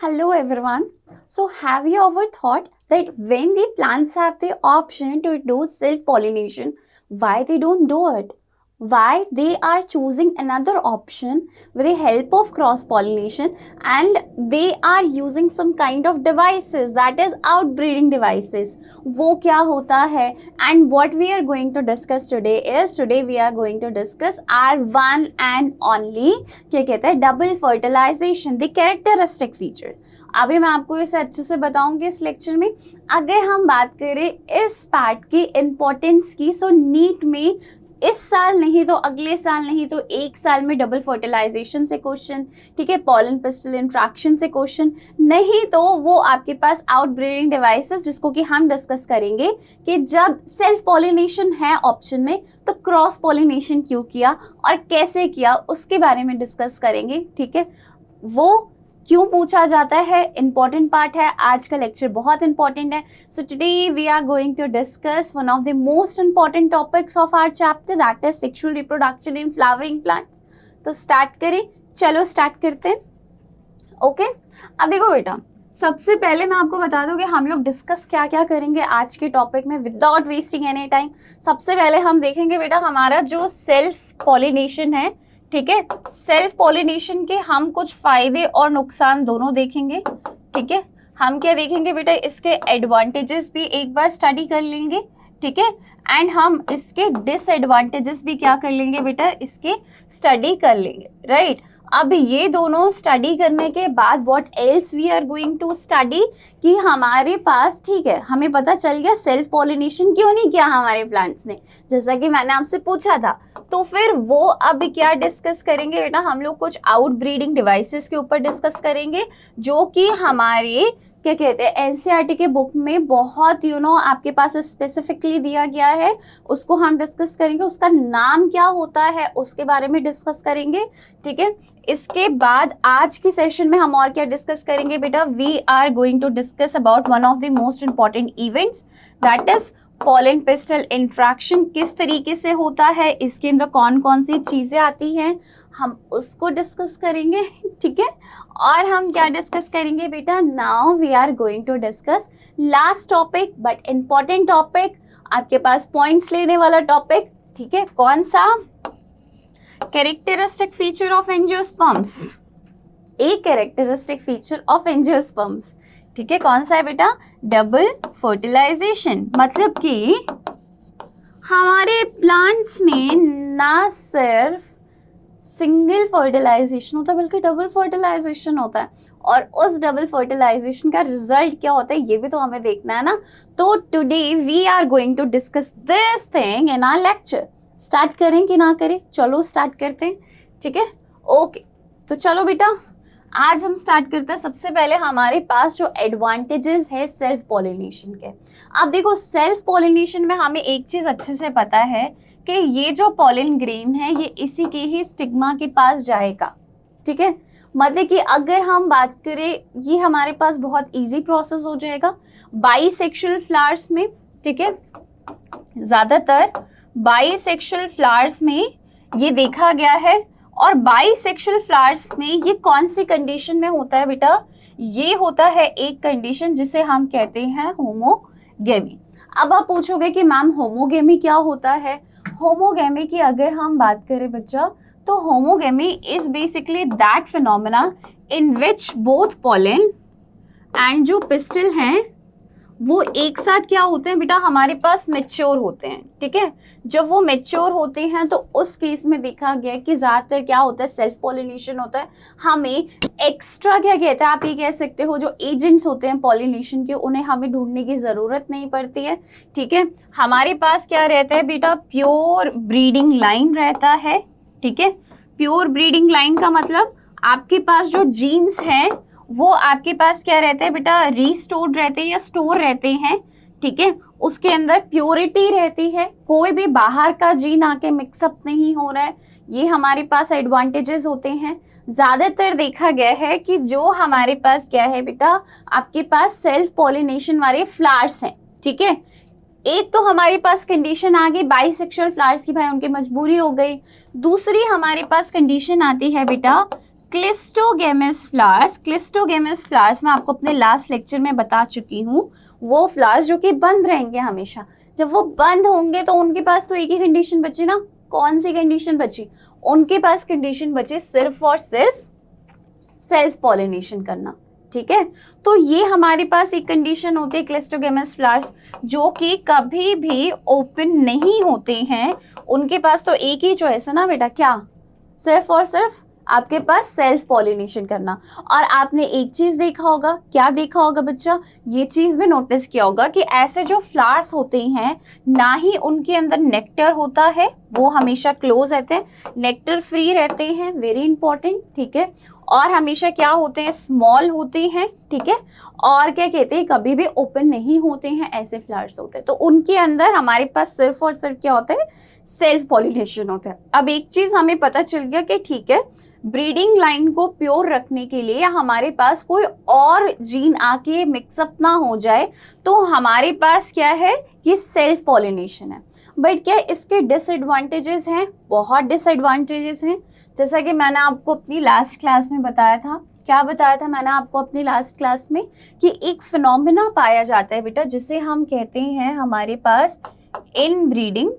Hello everyone. So have you ever thought that when the plants have the option to do self-pollination, why they don't do it? Why they are choosing another option with the help of cross-pollination and they are using some kind of devices, that is outbreeding devices. वो क्या होता है? And what we are going to discuss today we are going to discuss our one and only क्या कहते हैं double fertilization, the characteristic feature. अभी मैं आपको इसे अच्छे से बताऊंगी इस लेक्चर में. अगर हम बात करें इस पार्ट की इम्पोर्टेंस की, सो नीट में इस साल नहीं तो अगले साल नहीं तो एक साल में डबल फर्टिलाइजेशन से क्वेश्चन, ठीक है, पॉलन पिस्टल इंट्रैक्शन से क्वेश्चन, नहीं तो वो आपके पास आउटब्रीडिंग डिवाइसेस जिसको कि हम डिस्कस करेंगे कि जब सेल्फ पॉलिनेशन है ऑप्शन में तो क्रॉस पॉलिनेशन क्यों किया और कैसे किया उसके बारे में डिस्कस करेंगे. ठीक है, वो क्यों पूछा जाता है, इंपॉर्टेंट पार्ट है. आज का लेक्चर बहुत इंपॉर्टेंट है. So today we are going to discuss one of the most important topics of our chapter, that is sexual reproduction in flowering plants. तो स्टार्ट करें, चलो स्टार्ट करते हैं. ओके, अब देखो बेटा, सबसे पहले मैं आपको बता दूं कि हम लोग डिस्कस क्या क्या करेंगे आज के टॉपिक में विदाउट वेस्टिंग एनी टाइम. सबसे पहले हम देखेंगे बेटा हमारा जो सेल्फ पॉलिनेशन है, ठीक है, सेल्फ पॉलिनेशन के हम कुछ फायदे और नुकसान दोनों देखेंगे. ठीक है, हम क्या देखेंगे बेटा, इसके एडवांटेजेस भी एक बार स्टडी कर लेंगे. ठीक है, एंड हम इसके डिसएडवांटेजेस भी क्या कर लेंगे बेटा, इसके स्टडी कर लेंगे. राइट, अब ये दोनों स्टडी करने के बाद what else we are going to study कि हमारे पास, ठीक है, हमें पता चल गया सेल्फ पॉलिनेशन क्यों नहीं किया हमारे प्लांट्स ने, जैसा कि मैंने आपसे पूछा था. तो फिर वो अब क्या डिस्कस करेंगे बेटा, हम लोग कुछ आउट ब्रीडिंग डिवाइसेस के ऊपर डिस्कस करेंगे जो कि हमारे क्या कहते हैं एनसीईआरटी के बुक में बहुत आपके पास स्पेसिफिकली दिया गया है. उसको हम डिस्कस करेंगे, उसका नाम क्या होता है उसके बारे में डिस्कस करेंगे. ठीक है, इसके बाद आज की सेशन में हम और क्या डिस्कस करेंगे बेटा, we are going to discuss about one of the most important events, that is pollen pistil interaction. किस तरीके से होता है, इसके अंदर कौन कौन सी चीज़ें आती हैं, हम उसको डिस्कस करेंगे. ठीक है, और हम क्या डिस्कस करेंगे बेटा, now we are going to discuss last topic but important topic, आपके पास पॉइंट्स लेने वाला टॉपिक. ठीक है, कौन सा, कैरेक्टरिस्टिक फीचर ऑफ एंजियोस्पर्म्स, एक कैरेक्टरिस्टिक फीचर ऑफ एंजियोस्पर्म्स. ठीक है, कौन सा है बेटा, डबल फर्टिलाइजेशन. मतलब कि हमारे प्लांट्स में ना सिर्फ सिंगल फर्टिलाइजेशन होता है बल्कि डबल फर्टिलाइजेशन होता है, और उस डबल फर्टिलाइजेशन का रिजल्ट क्या होता है ये भी तो हमें देखना है ना. तो today we are going to discuss this thing in our lecture. Start करें कि ना करें, चलो स्टार्ट करते हैं. ठीक है, ओके, तो चलो बेटा आज हम स्टार्ट करते हैं. सबसे पहले हमारे पास जो एडवांटेजेस है सेल्फ पॉलिनेशन के. अब देखो, सेल्फ पॉलिनेशन में हमें एक चीज़ अच्छे से पता है कि ये जो पॉलन ग्रेन है ये इसी के ही स्टिग्मा के पास जाएगा. ठीक है, मतलब कि अगर हम बात करें ये हमारे पास बहुत इजी प्रोसेस हो जाएगा बाइसेक्सुअल फ्लावर्स में. ठीक है, ज़्यादातर बाइसेक्सुअल फ्लावर्स में ये देखा गया है, और बाइसेक्सुअल फ्लावर्स में ये कौन सी कंडीशन में होता है बेटा, ये होता है एक कंडीशन जिसे हम कहते हैं होमोगेमी. अब आप पूछोगे कि मैम होमोगेमी क्या होता है. होमोगेमी की अगर हम बात करें बच्चा, तो homogamy is basically that phenomena in which both pollen and जो पिस्टल हैं वो एक साथ क्या होते हैं बेटा, हमारे पास मैच्योर होते हैं. ठीक है, जब वो मैच्योर होते हैं तो उस केस में देखा गया कि ज़्यादातर क्या होता है, सेल्फ पॉलिनेशन होता है. हमें एक्स्ट्रा क्या कहते हैं, आप ये कह सकते हो जो एजेंट्स होते हैं पॉलिनेशन के, उन्हें हमें ढूंढने की ज़रूरत नहीं पड़ती है. ठीक है, हमारे पास क्या रहता है बेटा, प्योर ब्रीडिंग लाइन रहता है. ठीक है, प्योर ब्रीडिंग लाइन का मतलब आपके पास जो जीन्स हैं वो आपके पास क्या रहते हैं बेटा, रीस्टोर्ड रहते हैं या स्टोर रहते हैं. ठीक है, उसके अंदर प्योरिटी रहती है, कोई भी बाहर का जीन आके मिक्सअप नहीं हो रहा है. ये हमारे पास एडवांटेजेस होते हैं. ज़्यादातर देखा गया है कि जो हमारे पास क्या है बेटा, आपके पास सेल्फ पॉलिनेशन वाले फ्लावर्स हैं. ठीक है, एक तो हमारे पास कंडीशन आ गई बाइसेक्सुअल फ्लावर्स की, भाई उनकी मजबूरी हो गई. दूसरी हमारे पास कंडीशन आती है बेटा क्लिस्टोगेमस फ्लावर्स मैं आपको अपने लास्ट लेक्चर में बता चुकी हूँ। वो फ्लावर्स जो कि बंद रहेंगे हमेशा, जब वो बंद होंगे तो उनके पास तो एक ही कंडीशन बची ना। कौन सी कंडीशन बची? उनके पास कंडीशन बची सिर्फ और सिर्फ सेल्फ पॉलिनेशन करना। ठीक है, तो ये हमारे पास एक कंडीशन होती है क्लिस्टोगेमस फ्लावर्स जो कि कभी भी ओपन नहीं होते हैं। उनके पास तो एक ही चॉइस है ना बेटा, क्या? सिर्फ और सिर्फ आपके पास सेल्फ पॉलिनेशन करना। और आपने एक चीज देखा होगा, क्या देखा होगा बच्चा? ये चीज भी नोटिस किया होगा कि ऐसे जो फ्लावर्स होते हैं ना ही उनके अंदर नेक्टर होता है, वो हमेशा क्लोज रहते हैं, नेक्टर फ्री रहते हैं, वेरी इंपॉर्टेंट। ठीक है, और हमेशा क्या होते हैं? स्मॉल होते हैं। ठीक है, और क्या कहते हैं? कभी भी ओपन नहीं होते हैं, ऐसे फ्लावर्स होते हैं। तो उनके अंदर हमारे पास सिर्फ और सिर्फ क्या होता है? सेल्फ पॉलिनेशन होता है। अब एक चीज हमें पता चल गया कि ठीक है, ब्रीडिंग लाइन को प्योर रखने के लिए हमारे पास कोई और जीन आके मिक्सअप ना हो जाए, तो हमारे पास क्या है? ये सेल्फ पॉलिनेशन है। बट क्या इसके डिसएडवांटेजेस हैं? बहुत डिसएडवांटेजेस हैं। जैसा कि मैंने आपको अपनी लास्ट क्लास में बताया था। क्या बताया था मैंने आपको अपनी लास्ट क्लास में? कि एक फिनोमिना पाया जाता है बेटा, जिसे हम कहते हैं हमारे पास इनब्रीडिंग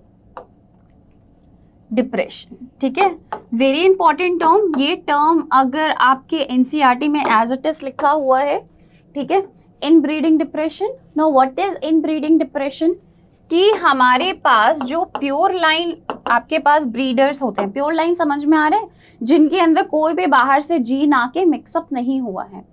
डिप्रेशन। ठीक है, वेरी इंपॉर्टेंट टर्म। ये टर्म अगर आपके एनसीईआरटी में एज इट इज लिखा हुआ है, ठीक है, inbreeding depression. No, what is inbreeding depression? कि हमारे पास जो प्योर लाइन आपके पास ब्रीडर्स होते हैं, प्योर लाइन समझ में आ रहा है, जिनके अंदर कोई भी बाहर से जीन आके मिक्सअप नहीं हुआ है।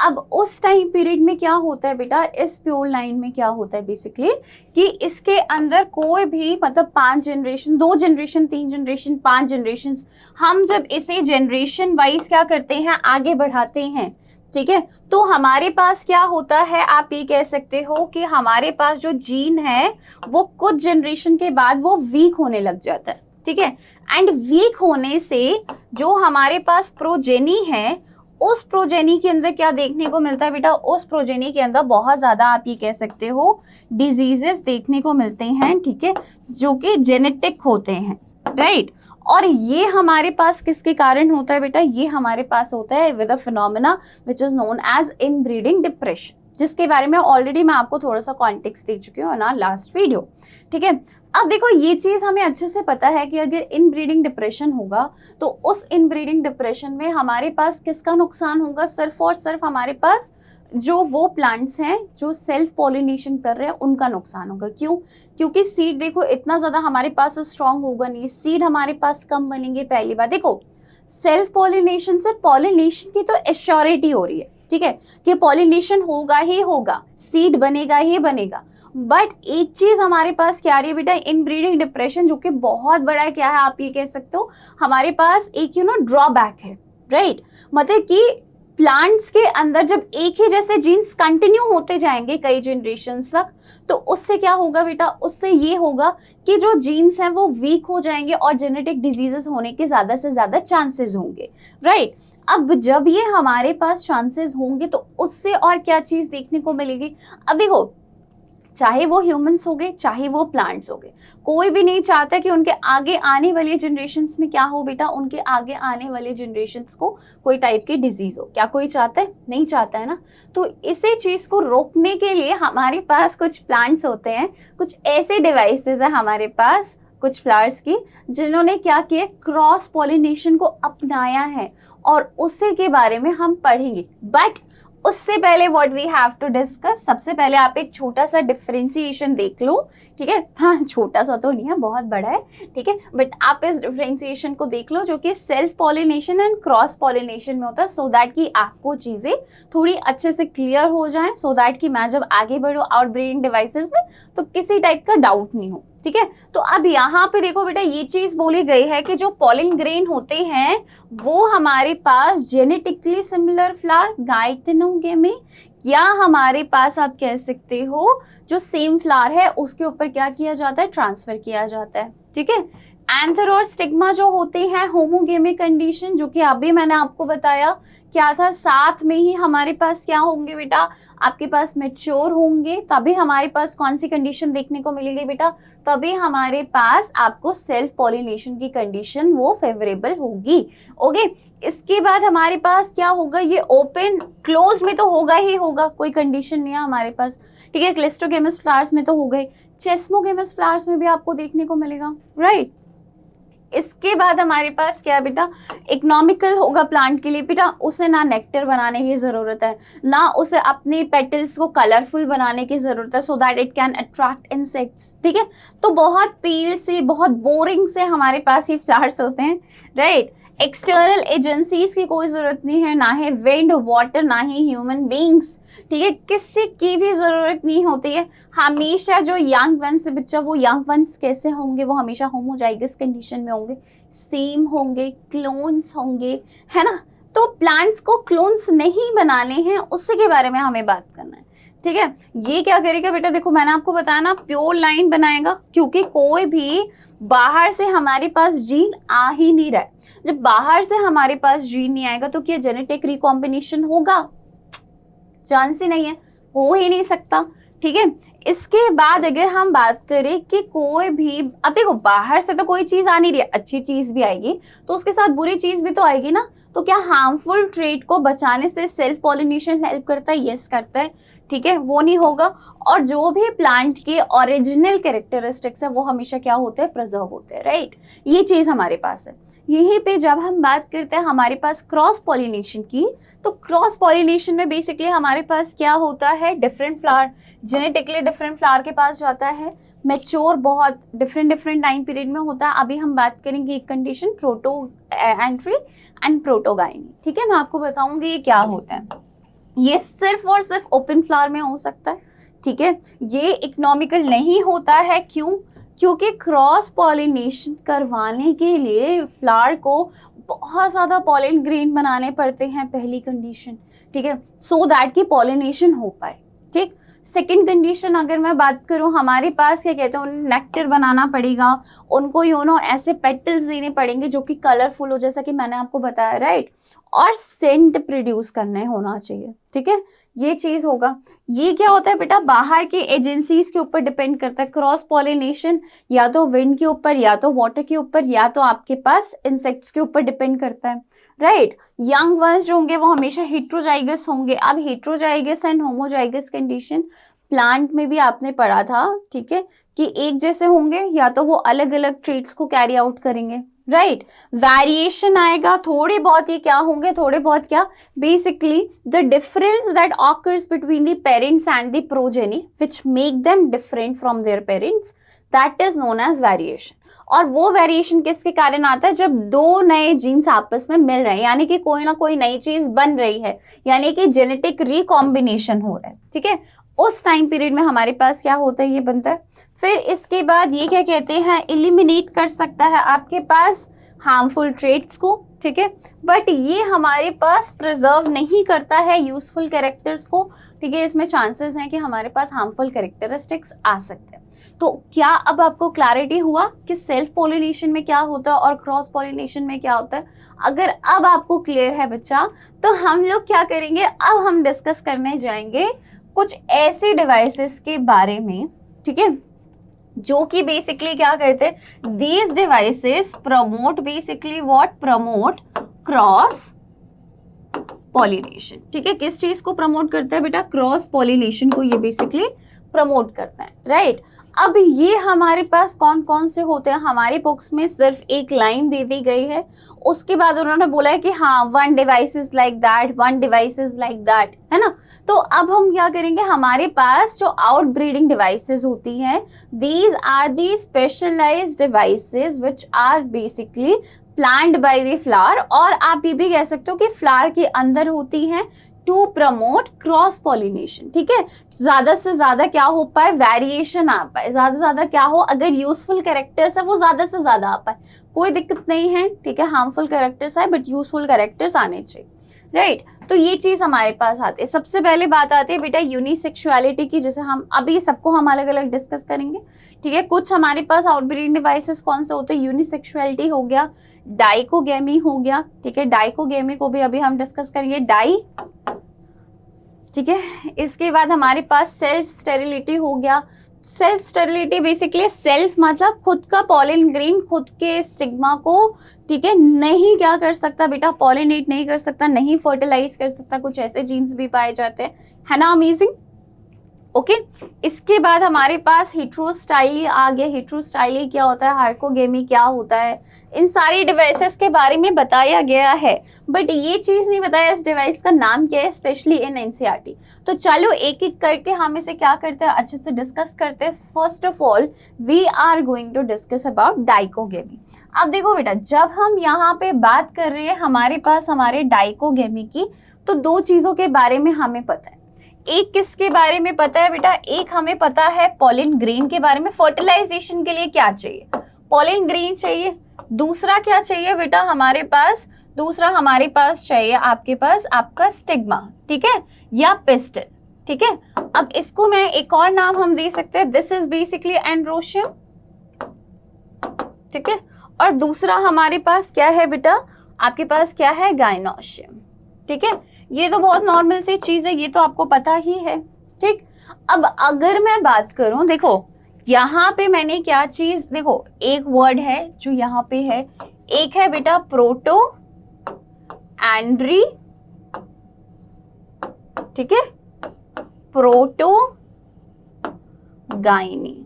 अब उस टाइम पीरियड में क्या होता है बेटा? इस प्योर लाइन में क्या होता है बेसिकली कि इसके अंदर कोई भी मतलब 5 जनरेशन, 2 जनरेशन, 3 जनरेशन, 5 जनरेशन, हम जब इसे जनरेशन वाइज क्या करते हैं? आगे बढ़ाते हैं। ठीक है, तो हमारे पास क्या होता है? आप ये कह सकते हो कि हमारे पास जो जीन है वो कुछ जनरेशन के बाद वो वीक होने लग जाता है। ठीक है, एंड वीक होने से जो हमारे पास प्रोजेनी है, उस प्रोजेनी के अंदर क्या देखने को मिलता है बेटा? उस प्रोजेनी के अंदर बहुत ज्यादा आप ये कह सकते हो डिजीजेस देखने को मिलते हैं। ठीक है, जो कि जेनेटिक होते हैं, राइट। और ये हमारे पास किसके कारण होता है बेटा? ये हमारे पास होता है with a phenomena which is known as inbreeding depression, जिसके बारे में ऑलरेडी मैं आपको थोड़ा सा कॉन्टेक्स्ट दे चुकी हूँ ना लास्ट वीडियो। ठीक है, अब देखो ये चीज हमें अच्छे से पता है कि अगर इनब्रीडिंग डिप्रेशन होगा तो उस इनब्रीडिंग डिप्रेशन में हमारे पास किसका नुकसान होगा? सिर्फ और सिर्फ हमारे पास जो वो प्लांट्स हैं जो सेल्फ पॉलिनेशन कर रहे हैं उनका नुकसान होगा। क्यों? क्योंकि सीड देखो इतना ज्यादा हमारे पास स्ट्रांग होगा नहीं, सीड हमारे पास कम बनेंगे। पहली बात देखो, सेल्फ पॉलिनेशन से पॉलिनेशन की तो एश्योरिटी हो रही है। ठीक है, कि पॉलिनेशन होगा ही होगा, सीड बनेगा ही बनेगा। बट एक चीज हमारे पास क्या आ रही है बेटा? इनब्रीडिंग डिप्रेशन, जो कि बहुत बड़ा है। क्या है? आप ये कह सकते हो हमारे पास एक ड्रॉबैक है, राइट। मतलब कि प्लांट्स के अंदर जब एक ही जैसे जीन्स कंटिन्यू होते जाएंगे कई जनरेशंस तक, तो उससे क्या होगा बेटा? उससे ये होगा कि जो जीन्स हैं वो वीक हो जाएंगे और जेनेटिक डिजीजेस होने के ज्यादा से ज्यादा चांसेस होंगे, राइट। अब जब ये हमारे पास चांसेस होंगे तो उससे और क्या चीज देखने को मिलेगी? अब देखो, चाहे वो ह्यूमंस हो गए, चाहे वो प्लांट्स हो गए, कोई भी नहीं चाहता कि उनके आगे आने वाले जनरेशन्स में क्या हो बेटा? उनके आगे आने वाले जनरेशन्स को कोई टाइप की डिजीज हो। क्या कोई चाहता है? नहीं चाहता है ना। तो इसी चीज को रोकने के लिए हमारे पास कुछ प्लांट्स होते हैं, कुछ ऐसे डिवाइसेस है हमारे पास कुछ फ्लावर्स की, जिन्होंने क्या किया? क्रॉस पॉलिनेशन को अपनाया है, और उसी के बारे में हम पढ़ेंगे। बट उससे पहले what we have to discuss, सबसे पहले आप एक छोटा सा डिफरेंशिएशन देख लो। ठीक है, हाँ छोटा सा तो नहीं है, बहुत बड़ा है। ठीक है, बट आप इस डिफरेंशिएशन को देख लो जो कि self pollination and cross pollination में होता है, सो दैट कि आपको चीजें थोड़ी अच्छे से क्लियर हो जाएं, सो दैट कि मैं जब आगे बढ़ूँ आउटब्रीडिंग डिवाइसेस में तो किसी टाइप का डाउट नहीं हो। ठीक है, तो अब यहाँ पे देखो बेटा, ये चीज बोली गई है कि जो पॉलिन ग्रेन होते हैं वो हमारे पास जेनेटिकली सिमिलर फ्लावर गाइथेनोगेमी, या हमारे पास आप कह सकते हो जो सेम फ्लावर है उसके ऊपर क्या किया जाता है? ट्रांसफर किया जाता है। ठीक है, एंथर और स्टिग्मा जो होते हैं होमोगेमिक कंडीशन, जो कि अभी मैंने आपको बताया क्या था, साथ में ही हमारे पास क्या होंगे बेटा, आपके पास मैच्योर होंगे, तभी हमारे पास कौन सी कंडीशन देखने को मिलेगी बेटा, तभी हमारे पास आपको सेल्फ पॉलिनेशन की कंडीशन वो फेवरेबल होगी। ओके, इसके बाद हमारे पास क्या होगा, ये ओपन क्लोज में तो होगा ही होगा, कोई कंडीशन नहीं है हमारे पास, ठीक है। क्लिस्टोगेमस फ्लावर्स में तो हो गए, चेस्मोगेमस फ्लावर्स में भी आपको देखने को मिलेगा, राइट। इसके बाद हमारे पास क्या है बेटा, इकोनॉमिकल होगा प्लांट के लिए बेटा, उसे ना नेक्टर बनाने की ज़रूरत है, ना उसे अपने पेटल्स को कलरफुल बनाने की ज़रूरत है, so that it can attract insects, ठीक है। तो बहुत पील से, बहुत बोरिंग से हमारे पास ये फ्लावर्स होते हैं, राइट। एक्सटर्नल एजेंसीज की कोई ज़रूरत नहीं है, ना है विंड, वाटर, ना ही ह्यूमन बींग्स, ठीक है, किसी की भी ज़रूरत नहीं होती है। हमेशा जो यंग वंस है बच्चा, वो यंग वंस कैसे होंगे, वो हमेशा होमोजाइगस कंडीशन में होंगे, सेम होंगे, क्लोन्स होंगे, है ना। तो प्लांट्स को क्लोन्स नहीं बनाने हैं, उसके बारे में हमें बात करना है, ठीक है। ये क्या करेगा बेटा, देखो मैंने आपको बताया ना, प्योर लाइन बनाएगा, क्योंकि कोई भी बाहर से हमारे पास जीन आ ही नहीं रहा है। जब बाहर से हमारे पास जीन नहीं आएगा तो क्या जेनेटिक रिकॉम्बिनेशन होगा, चांस ही नहीं है, हो ही नहीं सकता, ठीक है। इसके बाद अगर हम बात करें कि कोई भी, अब देखो बाहर से तो कोई चीज आ नहीं रही है, अच्छी चीज भी आएगी तो उसके साथ बुरी चीज भी तो आएगी ना, तो क्या हार्मफुल ट्रेट को बचाने से सेल्फ पॉलिनेशन हेल्प करता है, यस करता है, ठीक है, वो नहीं होगा। और जो भी प्लांट के ओरिजिनल कैरेक्टरिस्टिक्स है वो हमेशा क्या होते हैं, प्रिजर्व होते हैं, राइट। ये चीज हमारे पास है। यहीं पे जब हम बात करते हैं हमारे पास क्रॉस पॉलिनेशन की, तो क्रॉस पॉलिनेशन में बेसिकली हमारे पास क्या होता है, different flower genetically different flower के पास जाता है, मैच्योर बहुत डिफरेंट टाइम पीरियड में होता है। अभी हम बात करेंगे एक condition, proto entry and protogyny, ठीक है। मैं आपको बताऊंगी ये क्या होता है। ये सिर्फ और सिर्फ ओपन फ्लावर में हो सकता है, ठीक है। ये इकोनॉमिकल नहीं होता है, क्यों, क्योंकि क्रॉस पॉलिनेशन करवाने के लिए फ्लावर को बहुत ज़्यादा पॉलिन ग्रेन बनाने पड़ते हैं, पहली कंडीशन, ठीक है, सो दैट कि पॉलिनेशन हो पाए, ठीक। सेकंड कंडीशन अगर मैं बात करूं, हमारे पास क्या कहते हैं, उन्हें नेक्टर बनाना पड़ेगा, उनको ऐसे पेटल्स देने पड़ेंगे जो कि कलरफुल हो, जैसा कि मैंने आपको बताया, राइट। और सेंट प्रोड्यूस करने होना चाहिए, ठीक है, ये चीज़ होगा। ये क्या होता है बेटा, बाहर के एजेंसीज के ऊपर डिपेंड करता है। क्रॉस पॉलिनेशन या तो विंड के ऊपर, या तो वाटर के ऊपर, या तो आपके पास इंसेक्ट्स के ऊपर डिपेंड करता है, राइट। यंग वंस जो होंगे वो हमेशा हेट्रोजाइगस होंगे। अब heterozygous and homozygous condition plant में भी आपने पढ़ा था, ठीक है, कि एक जैसे होंगे या तो वो अलग अलग ट्रेट्स को कैरी आउट करेंगे, राइट। वेरिएशन आएगा, थोड़े बहुत ये क्या होंगे, थोड़े बहुत क्या, basically the difference that occurs between the parents and the progeny which make them different from their parents, that is known as variation. और वो वेरिएशन किसके कारण आता है, जब दो नए जीन्स आपस में मिल रहे हैं, यानी कि कोई ना कोई नई चीज बन रही है, यानी कि जेनेटिक रिकॉम्बिनेशन हो रहा है, ठीक है। उस टाइम पीरियड में हमारे पास क्या होता है, ये बनता है। फिर इसके बाद ये क्या कहते हैं, एलिमिनेट कर सकता है आपके पास हार्मफुल ट्रेट्स को, ठीक है, बट ये हमारे पास प्रिजर्व नहीं करता है यूजफुल कैरेक्टर्स को, ठीक है। इसमें चांसेस हैं कि हमारे पास हार्मफुल कैरेक्टरिस्टिक्स आ सकते हैं। तो क्या अब आपको क्लैरिटी हुआ कि सेल्फ पॉलिनेशन में क्या होता है और क्रॉस पॉलिनेशन में क्या होता है? अगर अब आपको क्लियर है बच्चा, तो हम लोग क्या करेंगे, अब हम डिस्कस करने जाएंगे कुछ ऐसे डिवाइसेस के बारे में, ठीक है, जो कि बेसिकली क्या करते हैं, these devices promote basically what, promote cross pollination, ठीक है। किस चीज को प्रमोट करता है बेटा, क्रॉस पॉलिनेशन को ये बेसिकली प्रमोट करता है, राइट। अब ये हमारे पास कौन कौन से होते हैं, हमारी बुक्स में सिर्फ एक लाइन दे दी गई है, उसके बाद उन्होंने बोला है कि हाँ, one device is like that, one device is like that, है ना। तो अब हम क्या करेंगे, हमारे पास जो आउट ब्रीडिंग डिवाइसेस होती हैं, these are the specialized devices which are basically plant by the flower, और आप ये भी कह सकते हो कि फ्लावर के अंदर होती हैं टू प्रमोट क्रॉस पॉलिनेशन, ठीक है। ज्यादा से ज्यादा क्या हो पाए, वेरिएशन आ पाए, ज्यादा से ज्यादा क्या हो, अगर यूजफुल कैरेक्टर्स है वो ज्यादा से ज्यादा आ पाए, कोई दिक्कत नहीं है, ठीक है। हार्मफुल कैरेक्टर्स आए बट यूजफुल कैरेक्टर्स आने चाहिए, राइट तो ये चीज हमारे पास आती है। सबसे पहले बात आती है बेटा यूनिसेक्सुअलिटी की, जैसे हम अभी सबको हम अलग अलग डिस्कस करेंगे, ठीक है। कुछ हमारे पास आउटब्रीडिंग डिवाइसेस कौन से होते हैं, यूनिसेक्सुअलिटी हो गया, डाइकोगेमी हो गया, ठीक है। डाइकोगेमी को भी अभी हम डिस्कस करेंगे, डाई, ठीक है। इसके बाद हमारे पास सेल्फ स्टेरिलिटी हो गया। सेल्फ स्टेरिलिटी बेसिकली सेल्फ मतलब खुद का पॉलिन ग्रेन खुद के स्टिग्मा को, ठीक है, नहीं क्या कर सकता बेटा, पॉलिनेट नहीं कर सकता, नहीं फर्टिलाइज कर सकता, कुछ ऐसे जीन्स भी पाए जाते हैं, है ना। Amazing, okay. इसके बाद हमारे पास हेट्रोस्टाइली आ गया। हेट्रोस्टाइली क्या होता है, हार्कोगेमी क्या होता है, इन सारी डिवाइसेस के बारे में बताया गया है, बट ये चीज नहीं बताया इस डिवाइस का नाम क्या है, स्पेशली इन एनसीईआरटी। तो चलो एक एक करके हम इसे क्या करते हैं, अच्छे से डिस्कस करते हैं। First of all we are going to discuss about dichogamy. अब देखो बेटा, जब हम यहाँ पे बात कर रहे हैं हमारे पास हमारे डाइकोगेमी की, तो दो चीजों के बारे में हमें पता है। एक किसके बारे में पता है बेटा, एक हमें पता है पॉलिन ग्रेन के बारे में, फर्टिलाइजेशन के लिए क्या चाहिए, पॉलिन ग्रेन चाहिए। दूसरा क्या चाहिए बेटा हमारे पास, दूसरा हमारे पास चाहिए आपके पास आपका स्टिग्मा, ठीक है, या पिस्टल, ठीक है। अब इसको मैं एक और नाम हम दे सकते हैं, दिस इज बेसिकली एंड्रोशियम, ठीक है। और दूसरा हमारे पास क्या है बेटा, आपके पास क्या है, गाइनोशियम, ठीक है। ये तो बहुत नॉर्मल सी चीज है, ये तो आपको पता ही है, ठीक। अब अगर मैं बात करूं, देखो यहाँ पे मैंने क्या चीज, देखो एक वर्ड है जो यहाँ पे है, एक है बेटा प्रोटो एंड्री, ठीक है, प्रोटो गाइनी,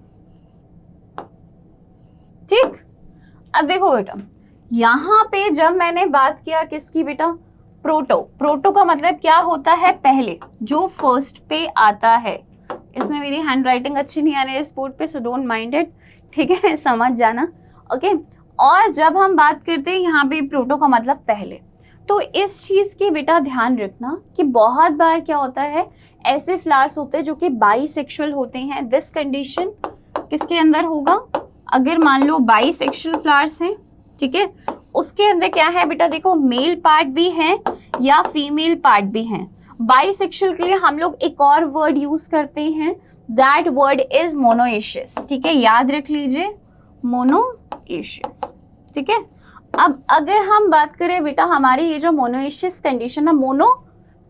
ठीक। अब देखो बेटा यहाँ पे जब मैंने बात किया किसकी बेटा, प्रोटो, प्रोटो का मतलब क्या होता है, पहले जो फर्स्ट पे आता है। इसमें मेरी हैंड राइटिंग अच्छी नहीं आ रही है इस बोर्ड पे, सो डोंट माइंड इट, ठीक है, समझ जाना, ओके। और जब हम बात करते हैं यहाँ पे प्रोटो का मतलब पहले, तो इस चीज की बेटा ध्यान रखना कि बहुत बार क्या होता है, ऐसे फ्लावर्स होते हैं जो कि बाईसेक्सुअल होते हैं। दिस कंडीशन किसके अंदर होगा, अगर मान लो बाईसेक्सुअल फ्लावर्स हैं, ठीक है, उसके अंदर क्या है बेटा, देखो मेल पार्ट भी है या फीमेल पार्ट भी है। बाइसेक्सुअल के लिए हम लोग एक और वर्ड यूज करते हैं, दैट वर्ड इज मोनोएशियस, ठीक है, याद रख लीजिए, मोनोएशियस, ठीक है। अब अगर हम बात करें बेटा हमारी ये जो मोनोएशियस कंडीशन है, मोनो,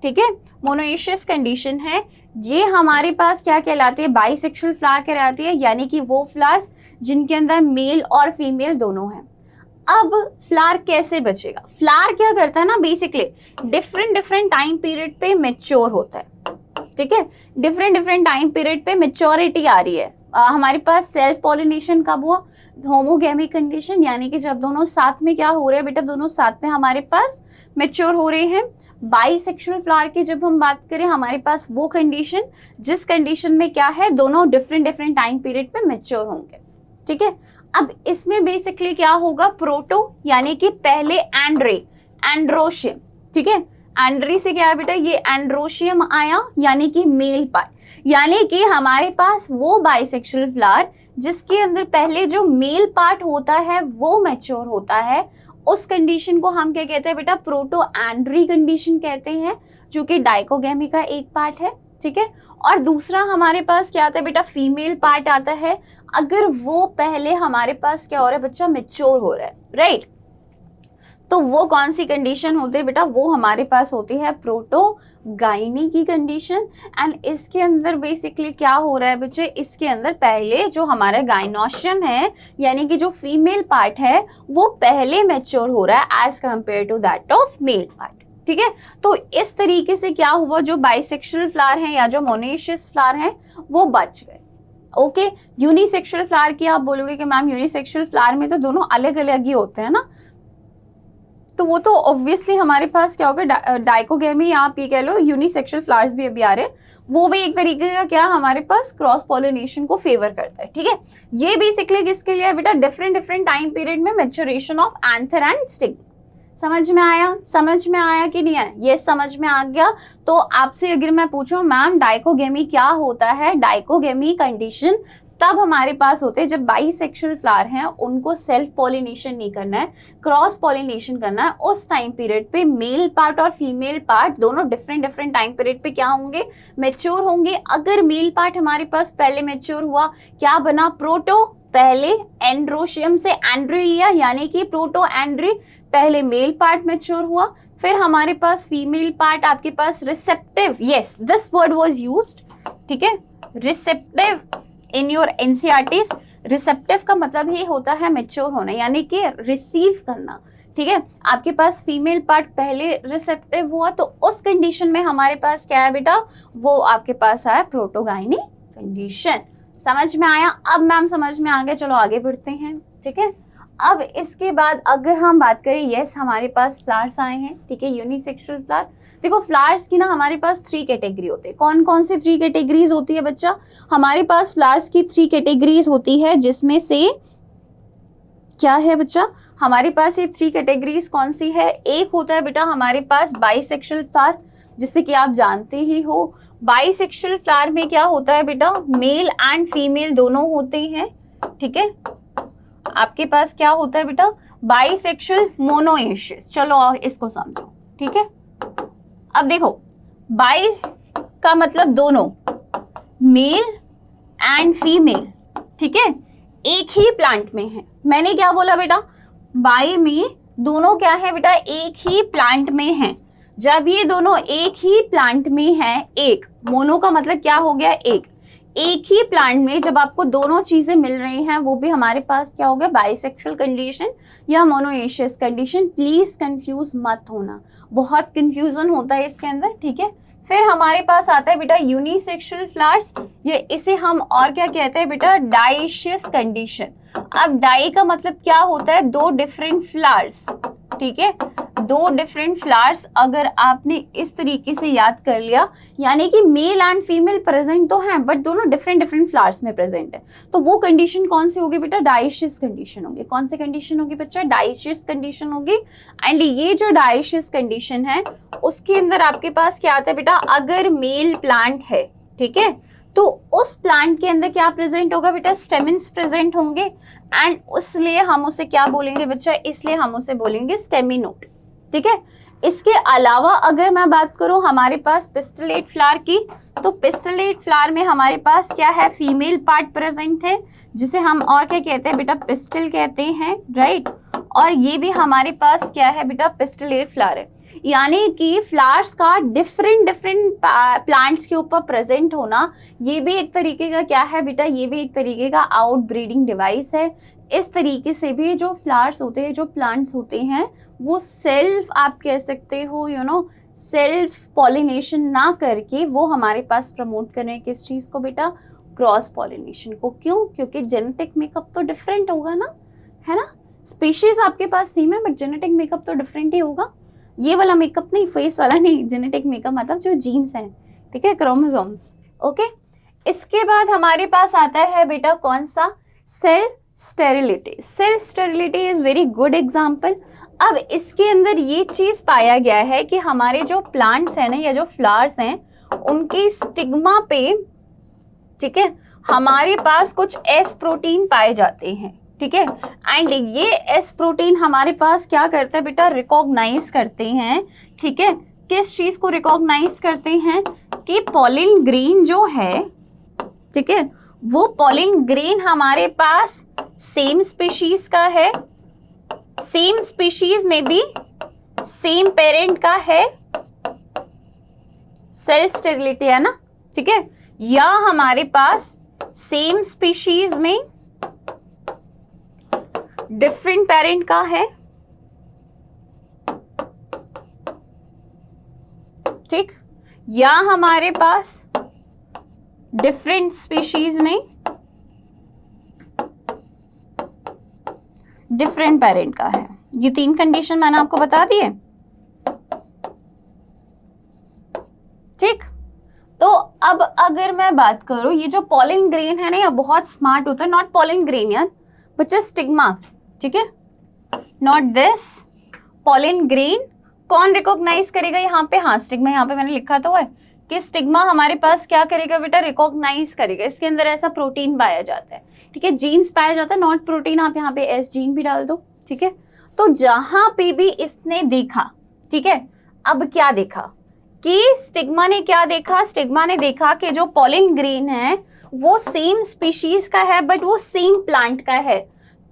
ठीक है, मोनोएशियस कंडीशन है, ये हमारे पास क्या कहलाती है, बाइसेक्सुअल फ्लावर कहलाती है, यानी कि वो फ्लावर्स जिनके अंदर मेल और फीमेल दोनों हैं। अब फ्लावर कैसे बचेगा, फ्लावर क्या करता है ना, बेसिकली डिफरेंट टाइम पीरियड पे मेच्योर होता है, ठीक है, डिफरेंट टाइम पीरियड पे मेच्योरिटी आ रही है। हमारे पास सेल्फ पॉलिनेशन कब हुआ, होमोगेमी कंडीशन, यानी कि जब दोनों साथ में क्या हो रहे हैं बेटा, दोनों साथ में हमारे पास मेच्योर हो रहे हैं। बाइसेक्सुअल फ्लावर की जब हम बात करें, हमारे पास वो कंडीशन जिस कंडीशन में क्या है, दोनों डिफरेंट टाइम पीरियड पे मेच्योर होंगे, ठीक है। अब इसमें बेसिकली क्या होगा, प्रोटो यानी कि पहले एंड्रे, एंड्रोशियम, ठीक है, एंड्री से क्या है बेटा, ये एंड्रोशियम आया, यानी कि मेल पार्ट, यानी कि हमारे पास वो बाइसेक्सुअल फ्लावर जिसके अंदर पहले जो मेल पार्ट होता है वो मैच्योर होता है, उस कंडीशन को हम क्या कहते हैं बेटा, प्रोटो एंड्री कंडीशन कहते हैं, जो कि डाइकोगेमी का एक पार्ट है, ठीक है। और दूसरा हमारे पास क्या आता है बेटा, फीमेल पार्ट आता है, अगर वो पहले हमारे पास क्या हो रहा है बच्चा, मेच्योर हो रहा है, राइट। तो वो कौन सी कंडीशन होती है बेटा, वो हमारे पास होती है प्रोटोगाइनी की कंडीशन। एंड इसके अंदर बेसिकली क्या हो रहा है बच्चे, इसके अंदर पहले जो हमारा गाइनोशियम है, यानी कि जो फीमेल पार्ट है, वो पहले मैच्योर हो रहा है as compared to that of male part, ठीक है। तो इस तरीके से क्या हुआ, जो बाइसेक्सुअल फ्लावर हैं या जो मोनोएशियस फ्लावर हैं वो बच गए, ओके। यूनिसेक्सुअल फ्लावर की आप बोलोगे कि मैम यूनिसेक्सुअल फ्लावर में तो दोनों अलग अलग ही होते हैं ना, तो वो तो ऑब्वियसली हमारे पास क्या होगा, डाइकोगेमी, आप ये कह लो यूनिसेक्सुअल फ्लावर्स भी अभी आ रहे हैं, वो भी एक तरीके का क्या हमारे पास क्रॉस पॉलिनेशन को फेवर करता है, ठीक है। ये बेसिकली किसके लिए है बेटा, डिफरेंट टाइम पीरियड में maturation of anther and stigma. समझ में आया, समझ में आया कि नहीं आया, ये समझ में आ गया। तो आपसे अगर मैं पूछूं मैम डाइकोगेमी क्या होता है, डाइकोगेमी कंडीशन तब हमारे पास होते हैं, जब बाइसेक्सुअल फ्लावर हैं उनको सेल्फ पॉलिनेशन नहीं करना है, क्रॉस पॉलिनेशन करना है, उस टाइम पीरियड पे मेल पार्ट और फीमेल पार्ट दोनों डिफरेंट डिफरेंट टाइम पीरियड पे क्या होंगे, मैच्योर होंगे। अगर मेल पार्ट हमारे पास पहले मैच्योर हुआ, क्या बना, प्रोटो, पहले एंड्रोशियम से एंड्रिलिया यानी कि प्रोटो एंड्री, पहले मेल पार्ट मैच्योर हुआ, फिर हमारे पास फीमेल पार्ट आपके पास receptive, yes this word was used, ठीक है, receptive in your NCERTs. Receptive का मतलब ही होता है मैच्योर होना, यानी कि रिसीव करना, ठीक है। आपके पास फीमेल पार्ट पहले रिसेप्टिव हुआ, तो उस कंडीशन में हमारे पास क्या है बेटा, वो आपके पास आया प्रोटोगाइनी कंडीशन। समझ में आया? अब मैम समझ में आ गया, चलो आगे बढ़ते हैं, ठीक है। अब इसके बाद अगर हम बात करें, यस हमारे पास फ्लावर्स आए हैं, ठीक है, यूनिसेक्सुअल फ्लावर। देखो फ्लावर्स की ना हमारे पास 3 कैटेगरी होते हैं। कौन कौन सी 3 कैटेगरीज होती है बच्चा? हमारे पास फ्लावर्स की 3 कैटेगरीज होती है, जिसमें से क्या है बच्चा, हमारे पास ये 3 कैटेगरीज कौन सी है? एक होता है बेटा हमारे पास बाइसेक्सुअल फ्लावर, जिससे कि आप जानते ही हो बाइसेक्सुअल फ्लावर में क्या होता है बेटा, मेल एंड फीमेल दोनों होते हैं, ठीक है। आपके पास क्या होता है बेटा, बाइसेक्सुअल मोनोएशियस। चलो इसको समझो, ठीक है। अब देखो बाई का मतलब दोनों, मेल एंड फीमेल, ठीक है, एक ही प्लांट में है। मैंने क्या बोला बेटा, बाई में दोनों क्या है बेटा, एक ही प्लांट में है। जब ये दोनों एक ही प्लांट में है, एक, मोनो का मतलब क्या हो गया, एक ही प्लांट में जब आपको दोनों चीजें मिल रही हैं, वो भी हमारे पास क्या हो गया, बाइसेक्सुअल कंडीशन या मोनोएशियस कंडीशन। प्लीज कंफ्यूज मत होना, बहुत कंफ्यूजन होता है इसके अंदर, ठीक है। फिर हमारे पास आता है बेटा यूनिसेक्सुअल फ्लावर्स, ये इसे हम और क्या कहते हैं बेटा, डाइशियस कंडीशन। अब डाई का मतलब क्या होता है, 2 डिफरेंट फ्लावर्स, ठीक है, 2 डिफरेंट फ्लावर्स। अगर आपने इस तरीके से याद कर लिया, यानी कि मेल एंड फीमेल प्रेजेंट तो हैं बट दोनों डिफरेंट डिफरेंट फ्लावर्स में प्रेजेंट है, तो वो कंडीशन कौन सी होगी बेटा, डाइशियस कंडीशन होगी। कौन सी कंडीशन होगी बच्चा, डाइशियस कंडीशन होगी। एंड ये जो डाइशियस कंडीशन है उसके अंदर आपके पास क्या आता है बेटा, अगर मेल प्लांट है, ठीक है, तो उस प्लांट के अंदर क्या प्रेजेंट होगा बेटा, स्टेमिन्स प्रेजेंट होंगे, एंड इसलिए हम उसे क्या बोलेंगे बच्चा, इसलिए हम उसे बोलेंगे स्टेमिनोड, ठीक है। इसके अलावा अगर मैं बात करूं हमारे पास पिस्टलेट फ्लावर की, तो पिस्टलेट फ्लावर में हमारे पास क्या है, फीमेल पार्ट प्रेजेंट है, जिसे हम और क्या कहते हैं बेटा, पिस्टल कहते हैं, राइट। और ये भी हमारे पास क्या है बेटा, पिस्टलेट फ्लावर है। यानी कि फ्लावर्स का डिफरेंट डिफरेंट प्लांट्स के ऊपर प्रेजेंट होना, ये भी एक तरीके का क्या है बेटा, ये भी एक तरीके का आउट ब्रीडिंग डिवाइस है। इस तरीके से भी जो फ्लावर्स होते हैं, जो प्लांट्स होते हैं, वो सेल्फ आप कह सकते हो सेल्फ पॉलिनेशन ना करके वो हमारे पास प्रमोट कर रहे हैं किस चीज़ को बेटा, क्रॉस पॉलिनेशन को। क्यों? क्योंकि जेनेटिक मेकअप तो डिफरेंट होगा ना, है ना। स्पीशीज आपके पास सेम है बट जेनेटिक मेकअप तो डिफरेंट ही होगा। ये वाला मेकअप नहीं, फेस वाला नहीं, जेनेटिक मेकअप मतलब जो जीन्स हैं, ठीक है, क्रोमोसोम्स, ओके। इसके बाद हमारे पास आता है बेटा कौन सा, self sterility. Self sterility is very good example. अब इसके अंदर ये चीज पाया गया है कि हमारे जो प्लांट्स हैं ना, या जो फ्लावर्स हैं, उनके स्टिग्मा पे, ठीक है, हमारे पास कुछ एस प्रोटीन पाए जाते हैं, ठीक है। एंड ये एस प्रोटीन हमारे पास क्या करता है बेटा, रिकॉग्नाइज करते हैं, ठीक है। किस चीज को रिकॉग्नाइज करते हैं, कि पॉलिन ग्रेन जो है, ठीक है, वो पॉलिन ग्रेन हमारे पास सेम स्पीशीज का है, सेम स्पीशीज में भी सेम पेरेंट का है, सेल्फ स्टेरिलिटी है ना, ठीक है, या हमारे पास सेम स्पीशीज में डिफरेंट पेरेंट का है, ठीक, या हमारे पास डिफरेंट स्पीशीज में डिफरेंट पेरेंट का है। ये 3 कंडीशन मैंने आपको बता दिए, ठीक। तो अब अगर मैं बात करूं, ये जो पॉलिन ग्रेन है ना, ये बहुत स्मार्ट होता है, नॉट पॉलिन ग्रेन यार, बच्चा स्टिग्मा, ठीक है, नॉट दिस पॉलिन ग्रेन। कौन रिकॉग्नाइज करेगा यहाँ पे, हाँ स्टिग्मा, यहाँ पे मैंने लिखा तो है, कि स्टिग्मा हमारे पास क्या करेगा बेटा, रिकॉग्नाइज करेगा, इसके अंदर ऐसा प्रोटीन पाया जाता है, ठीक है, जीन्स पाया जाता है, नॉट प्रोटीन, आप यहाँ पे एस जीन भी डाल दो, ठीक है। तो जहां पे भी इसने देखा, ठीक है, अब क्या देखा कि स्टिग्मा ने क्या देखा, स्टिग्मा ने देखा कि जो पॉलिन ग्रेन है वो सेम स्पीशीज का है बट वो सेम प्लांट का है,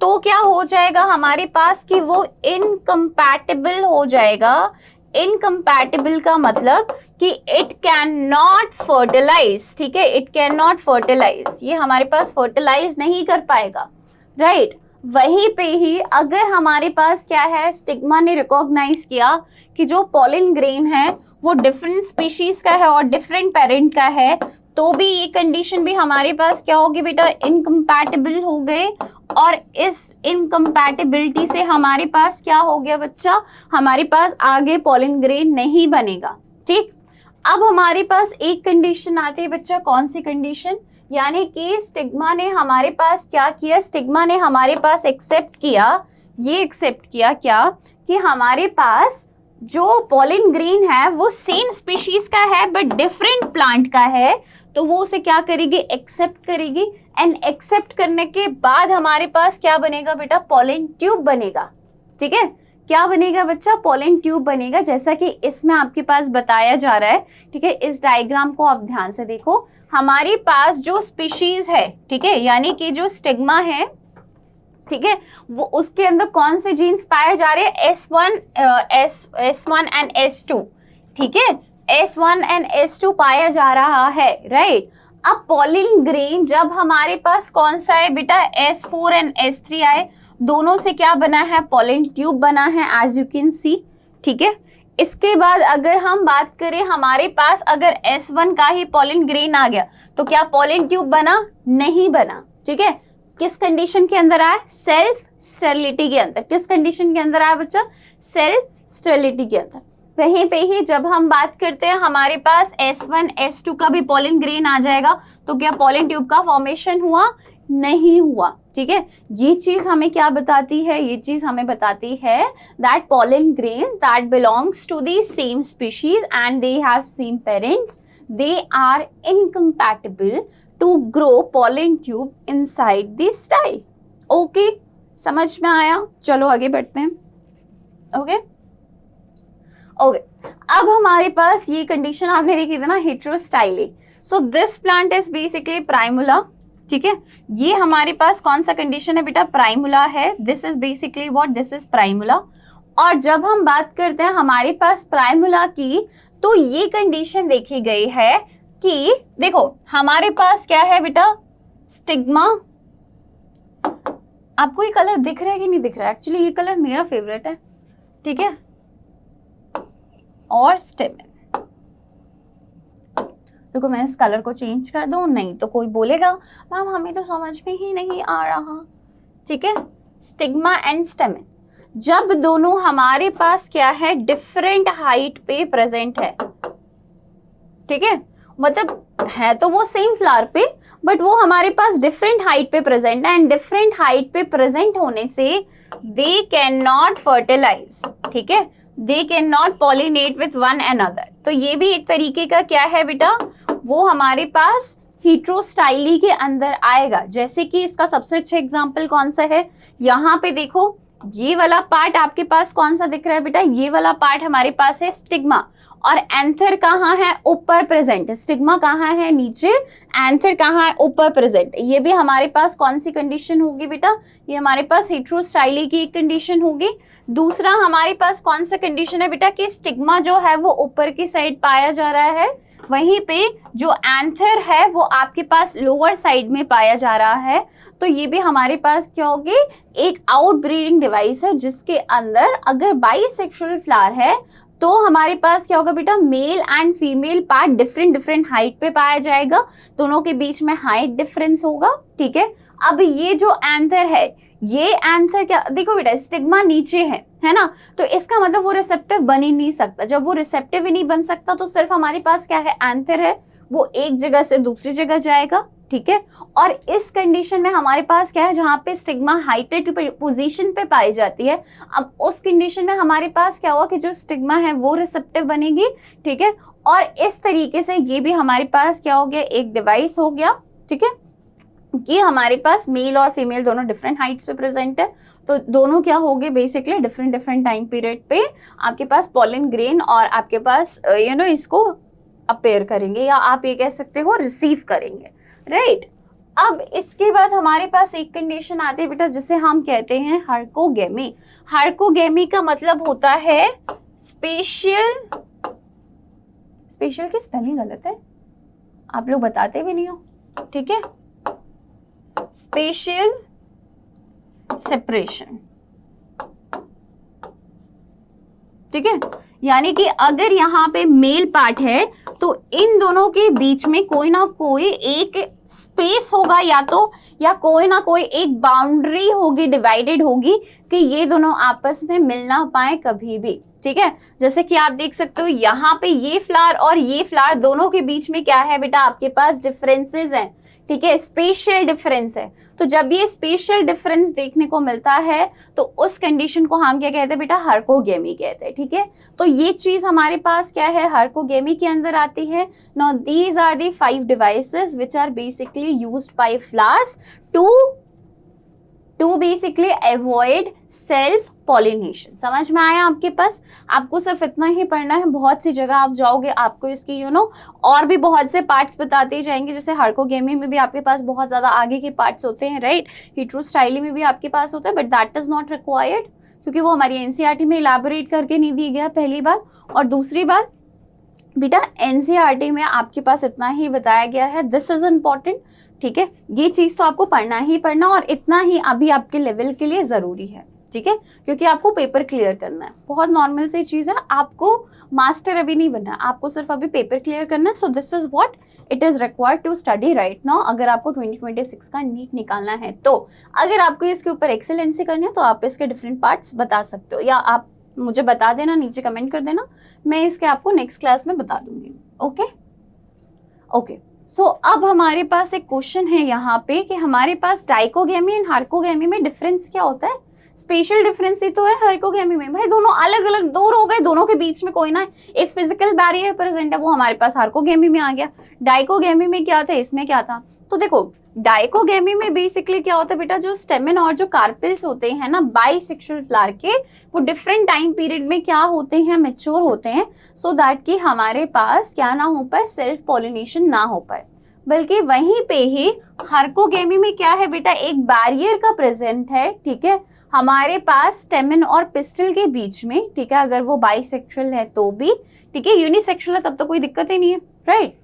तो क्या हो जाएगा हमारे पास कि वो इनकम्पैटिबल हो जाएगा। इनकम्पैटिबल का मतलब कि इट कैन नॉट फर्टिलाइज, ठीक है, इट कैन नॉट फर्टिलाइज, ये हमारे पास फर्टिलाइज नहीं कर पाएगा, राइट। वहीं पे ही अगर हमारे पास क्या है, स्टिग्मा ने रिकॉग्नाइज किया कि जो पॉलिन ग्रेन है वो डिफरेंट स्पीशीज का है और डिफरेंट पेरेंट का है, तो भी ये कंडीशन भी हमारे पास क्या होगी बेटा, इनकम्पैटिबल हो गए। और इस इनकम्पैटिबिलिटी से हमारे पास क्या हो गया बच्चा, हमारे पास आगे पॉलिन ग्रेन नहीं बनेगा, ठीक। अब हमारे पास एक कंडीशन आती है बच्चा, कौन सी कंडीशन, यानी कि स्टिग्मा ने हमारे पास क्या किया, स्टिग्मा ने हमारे पास एक्सेप्ट किया, ये एक्सेप्ट किया क्या कि हमारे पास जो पॉलिन ग्रेन है वो सेम स्पीशीज का है बट डिफरेंट प्लांट का है, तो वो उसे क्या करेगी, एक्सेप्ट करेगी। एंड एक्सेप्ट करने के बाद हमारे पास क्या बनेगा बेटा, पॉलिन ट्यूब बनेगा, ठीक है। क्या बनेगा बच्चा, पॉलिन ट्यूब बनेगा, जैसा कि इसमें आपके पास बताया जा रहा है, ठीक है। इस डायग्राम को आप ध्यान से देखो, हमारे पास जो स्पीशीज है, ठीक है, यानी कि जो स्टिग्मा है, ठीक है, वो उसके अंदर कौन से जीन्स पाए जा रहे हैं, S1 एंड S2, ठीक है, S1 एंड S2 पाया जा रहा है, राइट। अब पॉलिन ग्रेन जब हमारे पास कौन सा है बेटा, S4 एंड S3 आए, दोनों से क्या बना है, पॉलिन ट्यूब बना है, एज यू कैन सी, ठीक है। इसके बाद अगर हम बात करें, हमारे पास अगर S1 का ही पॉलिन ग्रेन आ गया तो क्या पॉलिन ट्यूब बना, नहीं बना, ठीक है। किस कंडीशन के अंदर आया, सेल्फ स्टेरिलिटी के अंदर, किस कंडीशन के अंदर आया बच्चा, सेल्फ स्टेरिलिटी के अंदर। वहीं पे ही जब हम बात करते हैं हमारे पास S1 S2 का भी पॉलिन ग्रेन आ जाएगा, तो क्या पॉलिन ट्यूब का फॉर्मेशन हुआ, नहीं हुआ, ठीक है। ये चीज हमें क्या बताती है, ये चीज हमें बताती है that pollen grains that belongs to the same species and they have same parents, they are incompatible to grow pollen tube inside the style. Okay, समझ में आया, चलो आगे बढ़ते हैं। ओके ओके, अब हमारे पास ये कंडीशन आपने देखी थी ना, heterostyly. So this plant is basically primula, ठीक है। ये हमारे पास कौन सा कंडीशन है बेटा, प्राइमुला है, this is basically what, this is primula. और जब हम बात करते हैं हमारे पास प्राइमुला की, तो ये कंडीशन देखी गई है कि देखो हमारे पास क्या है बेटा, स्टिग्मा, आपको ये कलर दिख रहा है कि नहीं दिख रहा है, एक्चुअली ये कलर मेरा फेवरेट है, ठीक है, और स्टेमेन। रुको मैं इस कलर को चेंज कर दूं, नहीं तो कोई बोलेगा मैम हमें तो समझ में ही नहीं आ रहा, ठीक है। स्टिग्मा एंड स्टेमेन जब दोनों हमारे पास क्या है, डिफरेंट हाइट पे प्रेजेंट है, ठीक है, मतलब है तो वो सेम फ्लावर पे बट वो हमारे पास डिफरेंट हाइट पे प्रेजेंट है, एंड डिफरेंट हाइट पे प्रेजेंट होने से दे कैन नॉट फर्टिलाइज, ठीक है, they can not pollinate with one another. तो ये भी एक तरीके का क्या है बेटा, वो हमारे पास हेटेरोस्टाइली के अंदर आएगा। जैसे कि इसका सबसे अच्छा एग्जांपल कौन सा है, यहाँ पे देखो, ये वाला पार्ट आपके पास कौन सा दिख रहा है बेटा, ये वाला पार्ट हमारे पास है स्टिग्मा, और एंथर कहाँ है, ऊपर प्रेजेंट, स्टिग्मा कहाँ है, नीचे, एंथर कहाँ है, ऊपर प्रेजेंट। ये भी हमारे पास कौन सी कंडीशन होगी बेटा, ये हमारे पास हेटेरोस्टाइली की एक कंडीशन होगी। दूसरा हमारे पास कौन सा कंडीशन है बेटा, कि स्टिग्मा जो है वो ऊपर की साइड पाया जा रहा है, वहीं पे जो एंथर है वो आपके पास लोअर साइड में पाया जा रहा है। तो ये भी हमारे पास क्या होगी, एक आउटब्रीडिंग डिवाइस है, जिसके अंदर अगर बाइसेक्सुअल फ्लावर है तो हमारे पास क्या होगा बेटा, male and female part different height पे पाया जाएगा, दोनों के बीच में हाइट डिफरेंस होगा, ठीक है। अब ये जो एंथर है, ये एंथर क्या, देखो बेटा स्टिग्मा नीचे है ना, तो इसका मतलब वो रिसेप्टिव बन ही नहीं सकता। जब वो रिसेप्टिव ही नहीं बन सकता तो सिर्फ हमारे पास क्या है, एंथर है, वो एक जगह से दूसरी जगह जाएगा, ठीक है। और इस कंडीशन में हमारे पास क्या है, जहां पे स्टिग्मा हाइटेड पोजीशन पे पाई जाती है, अब उस कंडीशन में हमारे पास क्या हुआ कि जो स्टिग्मा है वो रिसेप्टिव बनेगी, ठीक है। और इस तरीके से ये भी हमारे पास क्या हो गया, एक डिवाइस हो गया, ठीक है, कि हमारे पास मेल और फीमेल दोनों डिफरेंट हाइट्स पे प्रेजेंट है, तो दोनों क्या हो गए बेसिकली डिफरेंट टाइम पीरियड पे आपके पास पॉलन ग्रेन और आपके पास इसको अपेयर करेंगे, या आप ये कह सकते हो रिसीव करेंगे, राइट। अब इसके बाद हमारे पास एक कंडीशन आती है बेटा जिसे हम कहते हैं हार्कोगेमी। हार्कोगेमी का मतलब होता है स्पेशियल की स्पेलिंग गलत है, आप लोग बताते भी नहीं हो, ठीक है, स्पेशियल सेपरेशन, ठीक है। यानी कि अगर यहाँ पे मेल पार्ट है तो इन दोनों के बीच में कोई ना कोई एक स्पेस होगा, या कोई ना कोई एक बाउंड्री होगी, डिवाइडेड होगी, कि ये दोनों आपस में मिल ना पाए कभी भी, ठीक है। जैसे कि आप देख सकते हो यहाँ पे ये फ्लावर और ये फ्लावर दोनों के बीच में क्या है बेटा, आपके पास डिफरेंसेस हैं, ठीक है, स्पेशियल डिफरेंस है। तो जब ये स्पेशियल डिफरेंस देखने को मिलता है तो उस कंडीशन को हम क्या कहते हैं बेटा, हार्कोगेमी कहते हैं, ठीक है। तो ये चीज हमारे पास क्या है, हार्कोगेमी के अंदर आती है। Now these are the 5 devices which are basically used by flowers to basically avoid self pollination. समझ में आया आपके पास? आपको सिर्फ इतना ही पढ़ना है, बहुत सी जगह आप जाओगे आपको इसकी और भी बहुत से पार्ट्स बताते जाएंगे, जैसे हार्कोगेमी में भी आपके पास बहुत ज्यादा आगे के पार्ट्स होते हैं, राइट। हेटेरोस्टाइली में भी आपके पास होता है, but that is not required, क्योंकि वो हमारी एनसीईआरटी में इलैबोरेट करके नहीं दी गया, पहली बात। और दूसरी बात बेटा, एनसीईआरटी में आपके पास इतना ही बताया गया है, दिस इज इम्पॉर्टेंट, ठीक है। ये चीज तो आपको पढ़ना ही पढ़ना, और इतना ही अभी आपके लेवल के लिए जरूरी है, ठीक है, क्योंकि आपको पेपर क्लियर करना है। बहुत नॉर्मल सी चीज है, आपको मास्टर अभी नहीं बनना है, आपको सिर्फ अभी पेपर क्लियर करना है। So this is what it is required to study right now, अगर आपको 2026 का नीट निकालना है। तो अगर आपको इसके ऊपर एक्सेलेंसी करनी है तो आप इसके डिफरेंट पार्ट्स बता सकते हो, या आप मुझे बता देना, नीचे कमेंट कर देना, मैं इसके आपको नेक्स्ट क्लास में बता दूंगी। ओके। सो अब हमारे पास एक क्वेश्चन है यहाँ पे कि हमारे पास डाइकोगेमी एंड हार्कोगेमी में डिफरेंस क्या होता है। स्पेशल डिफरेंस ही तो है हार्कोगेमी में, भाई दोनों अलग अलग दूर हो गए, दोनों के बीच में कोई ना एक फिजिकल बैरियर प्रेजेंट है, वो हमारे पास हार्कोगेमी में आ गया। डाइकोगेमी में क्या था, इसमें क्या था, तो देखो डाइकोगेमी में बेसिकली क्या होता है बेटा, जो स्टेमेन और जो कार्पेल्स होते हैं ना बाइसेक्सुअल फ्लावर के, वो डिफरेंट टाइम पीरियड में क्या होते हैं, मैच्योर होते हैं, सो दैट कि हमारे पास क्या ना हो पाए, सेल्फ पॉलिनेशन ना हो पाए। बल्कि वहीं पे ही हार्कोगेमी में क्या है बेटा, एक बैरियर का प्रेजेंट है, ठीक है, हमारे पास स्टेमेन और पिस्टल के बीच में, ठीक है, अगर वो बाइसेक्सुअल है तो भी, ठीक है, यूनिसेक्सुअल है तब तो कोई दिक्कत ही नहीं है, राइट।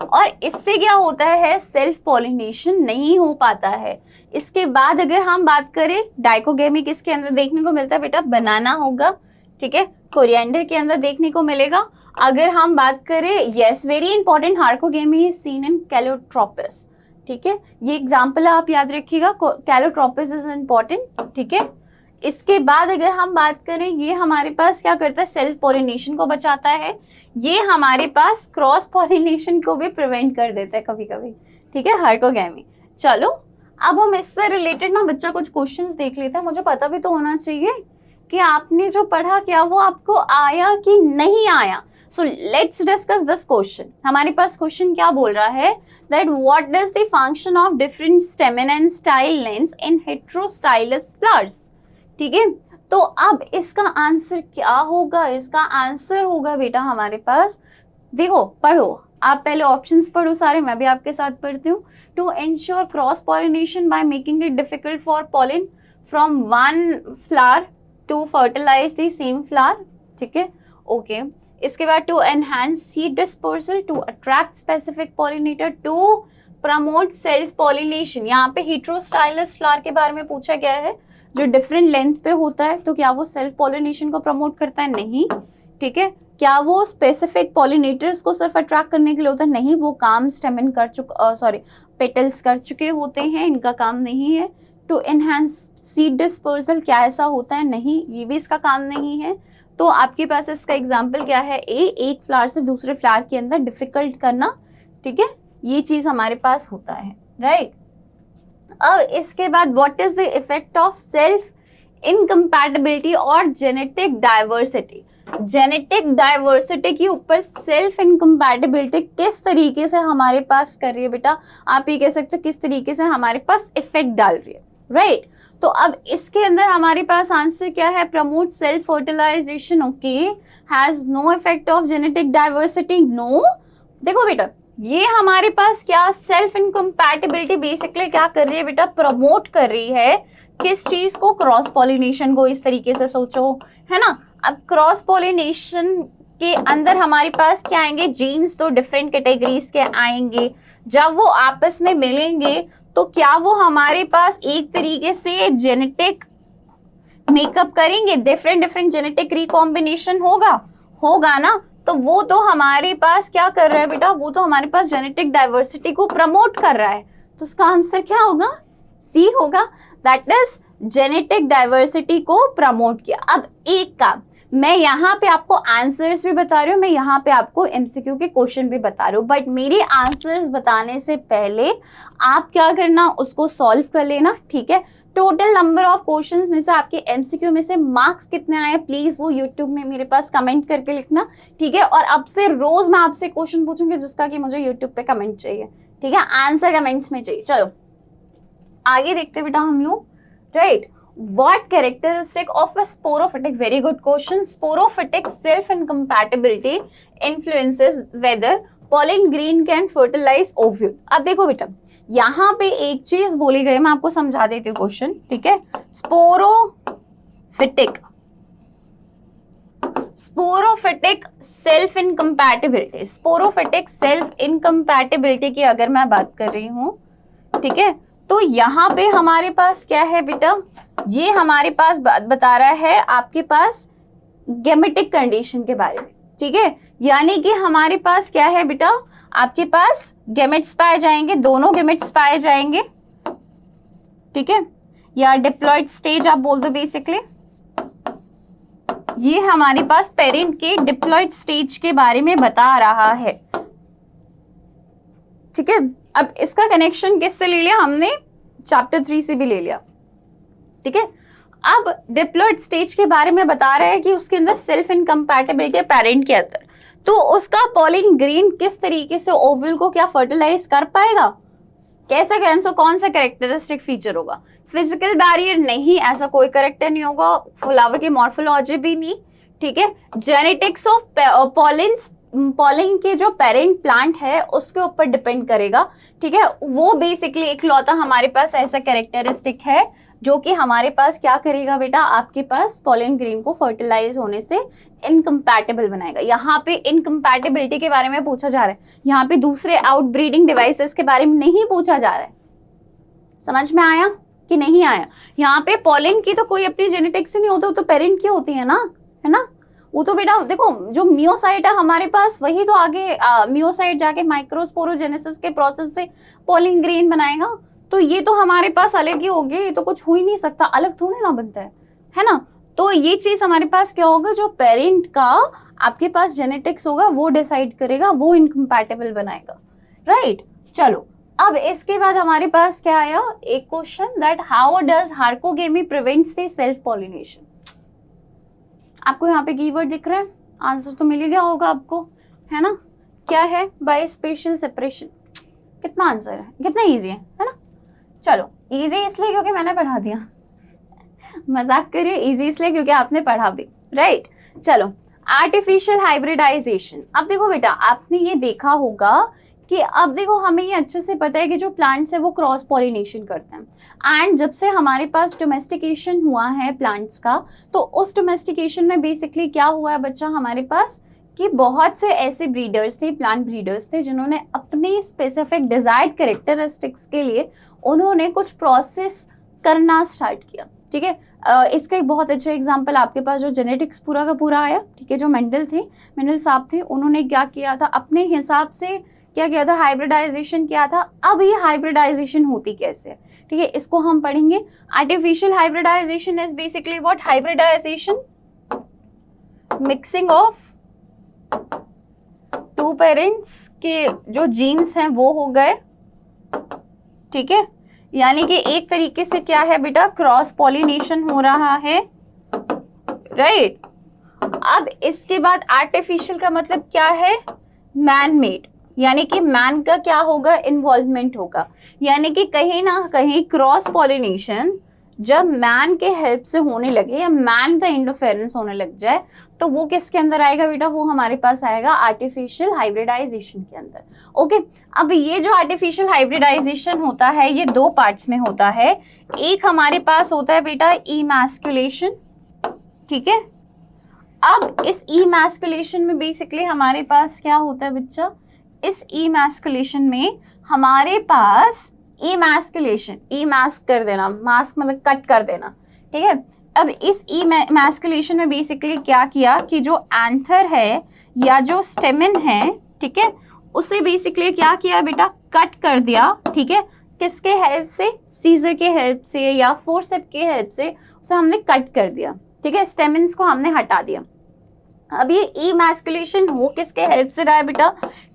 और इससे क्या होता है, सेल्फ पॉलिनेशन नहीं हो पाता है। इसके बाद अगर हम बात करें डाइकोगेमी किसके अंदर देखने को मिलता है बेटा, बनाना होगा, ठीक है, कोरिएंडर के अंदर देखने को मिलेगा। अगर हम बात करें, yes very important, herkogamy is seen in calotropis, ठीक है, ये एग्जांपल आप याद रखिएगा, कैलोट्रोपिस इज इंपॉर्टेंट, ठीक है। इसके बाद अगर हम बात करें, ये हमारे पास क्या करता है, सेल्फ पॉलिनेशन को बचाता है, ये हमारे पास क्रॉस पॉलिनेशन को भी प्रिवेंट कर देता है कभी कभी, ठीक है, हार्कोगेमी। चलो अब हम इससे रिलेटेड ना बच्चा कुछ क्वेश्चंस देख लेते हैं। मुझे पता भी तो होना चाहिए कि आपने जो पढ़ा क्या वो आपको आया कि नहीं आया। So let's discuss this question. हमारे पास क्वेश्चन क्या बोल रहा है, that what does the function of different stamen and style lengths in heterostylous flowers, ठीक है। तो अब इसका आंसर क्या होगा, इसका आंसर होगा बेटा हमारे पास, देखो पढ़ो, आप पहले ऑप्शंस पढ़ो सारे, मैं भी आपके साथ पढ़ती हूँ। To ensure cross pollination by making it difficult for pollen from one flower to fertilize the same flower, ठीक है, ओके। इसके बाद to enhance seed dispersal, to attract specific pollinator, to promote self pollination. यहाँ पे हेटेरोस्टाइलस flower के बारे में पूछा गया है, जो डिफरेंट लेंथ पे होता है, तो क्या वो सेल्फ पॉलिनेशन को प्रमोट करता है, नहीं, ठीक है। क्या वो स्पेसिफिक पॉलिनेटर्स को सिर्फ अट्रैक्ट करने के लिए होता है, नहीं, वो काम स्टेमेन पेटल्स कर चुके होते हैं, इनका काम नहीं है। टू एनहांस सीड डिस्पर्सल, क्या ऐसा होता है, नहीं, ये भी इसका काम नहीं है। तो आपके पास इसका एग्जाम्पल क्या है, एक फ्लावर से दूसरे फ्लावर के अंदर डिफिकल्ट करना, ठीक है, ये चीज हमारे पास होता है, राइट। अब इसके बाद what is the effect of self incompatibility और जेनेटिक डाइवर्सिटी। जेनेटिक डाइवर्सिटी के ऊपर सेल्फ इनकम्पैटिबिलिटी किस तरीके से हमारे पास कर रही है बेटा, आप ये कह सकते हो किस तरीके से हमारे पास इफेक्ट डाल रही है, राइट। तो अब इसके अंदर हमारे पास आंसर क्या है, promote self fertilization, okay, has no effect of genetic diversity, no. देखो बेटा ये हमारे पास क्या सेल्फ इनकम्पैटिबिलिटी बेसिकली क्या कर रही है बेटा, प्रमोट कर रही है किस चीज को, क्रॉस पॉलिनेशन को। इस तरीके से सोचो, है ना। अब क्रॉस पॉलिनेशन के अंदर हमारे पास क्या आएंगे, जीन्स तो डिफरेंट कैटेगरीज के आएंगे। जब वो आपस में मिलेंगे तो क्या वो हमारे पास एक तरीके से जेनेटिक मेकअप करेंगे, डिफरेंट डिफरेंट जेनेटिक रिकॉम्बिनेशन होगा ना। तो वो तो हमारे पास क्या कर रहा है बेटा, वो तो हमारे पास जेनेटिक डाइवर्सिटी को प्रमोट कर रहा है। तो इसका आंसर क्या होगा, सी होगा, दैट इज जेनेटिक डाइवर्सिटी को प्रमोट किया। अब एक काम, मैं यहाँ पे आपको आंसर्स भी बता रही हूँ, मैं यहाँ पे आपको एमसीक्यू के क्वेश्चन भी बता रही हूँ, बट मेरे आंसर्स बताने से पहले आप क्या करना, उसको सॉल्व कर लेना, ठीक है। टोटल नंबर ऑफ क्वेश्चंस में से आपके एमसीक्यू में से मार्क्स कितने आए प्लीज वो यूट्यूब में मेरे पास कमेंट करके लिखना, ठीक है। और अब से रोज मैं आपसे क्वेश्चन पूछूंगी जिसका कि मुझे यूट्यूब पे कमेंट चाहिए, ठीक है, आंसर कमेंट्स में चाहिए। चलो आगे देखते बेटा हम लोग, right. What characteristic of a sporophytic? Very good question. Sporophytic self-incompatibility influences whether pollen grain can fertilize ovule. अब देखो बेटा यहाँ पे एक चीज बोली गई, मैं आपको समझा देती हूँ क्वेश्चन, ठीक है। Sporophytic self incompatibility, sporophytic self incompatibility की अगर मैं बात कर रही हूँ, ठीक है, तो यहाँ पे हमारे पास क्या है बेटा, ये हमारे पास बता रहा है आपके पास गेमेटिक कंडीशन के बारे में, ठीक है। यानी कि हमारे पास क्या है बेटा, आपके पास गेमेट्स पाए जाएंगे, दोनों गेमेट्स पाए जाएंगे, ठीक है, या डिप्लॉयड स्टेज आप बोल दो बेसिकली। ये हमारे पास पेरेंट के डिप्लॉयड स्टेज के बारे में बता रहा है, ठीक है। अब इसका कनेक्शन किससे ले लिया हमने, चैप्टर 3 से भी ले लिया, ठीक है। अब डिप्लॉयड स्टेज के बारे में बता रहा है कि उसके अंदर सेल्फ इनकम्पैटिबिलिटी है पेरेंट के अंदर, तो उसका पॉलिन ग्रेन किस तरीके से ओव्यूल को क्या फर्टिलाइज कर पाएगा, कैसा कैंसर, कौन सा कैरेक्टरिस्टिक फीचर होगा। फिजिकल बैरियर नहीं, ऐसा कोई कैरेक्टर नहीं होगा, फ्लावर की मॉर्फोलॉजी भी नहीं, ठीक है। जेनेटिक्स ऑफ पॉलिन के जो पेरेंट प्लांट है उसके ऊपर डिपेंड करेगा, ठीक है। वो बेसिकली इकलौता हमारे पास ऐसा कैरेक्टरिस्टिक है जो कि हमारे पास क्या करेगा बेटा, आपके पास पॉलिन ग्रेन को फर्टिलाइज होने से इनकम्पैटिबल बनाएगा। यहाँ पे इनकम्पैटिबिलिटी के बारे में पूछा जा रहा है, यहाँ पे दूसरे आउटब्रीडिंग डिवाइसेस के बारे में नहीं पूछा जा रहा है। समझ में आया कि नहीं आया। यहाँ पे पॉलिन की तो कोई अपनी जेनेटिक्स नहीं होती, वो तो पेरेंट की होती है ना, है ना। वो तो बेटा देखो जो मियोसाइट है हमारे पास, वही तो आगे मियोसाइट जाके माइक्रोस्पोरोजेनेसिस के प्रोसेस से पॉलिन ग्रेन बनाएगा। तो ये तो हमारे पास अलग ही हो गया, ये तो कुछ हो ही नहीं सकता, अलग थोड़ी ना बनता है ना। तो ये चीज हमारे पास क्या होगा, जो पेरेंट का आपके पास जेनेटिक्स होगा वो डिसाइड करेगा, वो इनकम्पैटिबल बनाएगा, राइट। चलो अब इसके बाद हमारे पास क्या आया, एक question that how does herkogamy prevents the self pollination. आपको यहाँ पे कीवर्ड दिख रहा है, आंसर तो मिल ही गया होगा आपको, है ना। क्या है, बाय स्पेशल सेपरेशन। कितना आंसर है, कितना इजी है ना। चलो इजी इसलिए क्योंकि मैंने पढ़ा दिया, मजाक करिए, इजी इसलिए क्योंकि आपने पढ़ा भी, राइट। चलो आर्टिफिशियल हाइब्रिडाइजेशन। अब देखो बेटा आपने ये देखा होगा कि अब देखो हमें ये अच्छे से पता है कि जो प्लांट्स है वो क्रॉस पॉलिनेशन करते हैं, एंड जब से हमारे पास डोमेस्टिकेशन हुआ है प्लांट्स का, तो उस डोमेस्टिकेशन में बेसिकली क्या हुआ है बच्चा हमारे पास, कि बहुत से ऐसे ब्रीडर्स थे, प्लांट ब्रीडर्स थे, जिन्होंने अपने स्पेसिफिक डिजायर्ड कैरेक्टरिस्टिक्स के लिए उन्होंने कुछ प्रोसेस करना स्टार्ट किया, ठीक है। इसका एक बहुत अच्छा एग्जांपल आपके पास जो जेनेटिक्स पूरा का पूरा आया, ठीक है, जो मेंडल साहब थे, उन्होंने क्या किया था, अपने हिसाब से क्या किया था, हाइब्रिडाइजेशन किया था। अब ये हाइब्रिडाइजेशन होती कैसे है, ठीक है, इसको हम पढ़ेंगे। Artificial hybridization is basically what, hybridization mixing of 2 parents के जो जीन्स हैं वो हो गए, ठीक है, यानी कि एक तरीके से क्या है बेटा, क्रॉस पॉलिनेशन हो रहा है, राइट। अब इसके बाद आर्टिफिशियल का मतलब क्या है, मैन मेड, यानी कि मैन का क्या होगा, इन्वॉल्वमेंट होगा, यानी कि कहीं ना कहीं क्रॉस पॉलिनेशन जब मैन के हेल्प से होने लगे या मैन का इंटरफेरेंस होने लग जाए तो वो किसके अंदर आएगा बेटा, वो हमारे पास आएगा आर्टिफिशियल हाइब्रिडाइजेशन के अंदर। ओके, अब ये जो आर्टिफिशियल हाइब्रिडाइजेशन होता है ये 2 पार्ट्स में होता है। एक हमारे पास होता है बेटा इमैस्कुलेशन, ठीक है। अब इस इमैस्कुलेशन में बेसिकली हमारे पास क्या होता है बच्चा, इस इमैस्कुलेशन में हमारे पास इमैस्कुलेशन, इमैस्क कर देना, मास्क मतलब कट कर देना, ठीक है। अब इस इमैस्कुलेशन में बेसिकली क्या किया कि जो एंथर है या जो स्टेमन है, ठीक है, उसे बेसिकली क्या किया बेटा, कट कर दिया, ठीक है। किसके हेल्प से, सीजर के हेल्प से या फोर्सेप के हेल्प से उसे हमने कट कर दिया, ठीक है, स्टेमन्स को हमने हटा दिया। अब ये इमैस्कुलेशन हो किसके हेल्प से रहा है बेटा,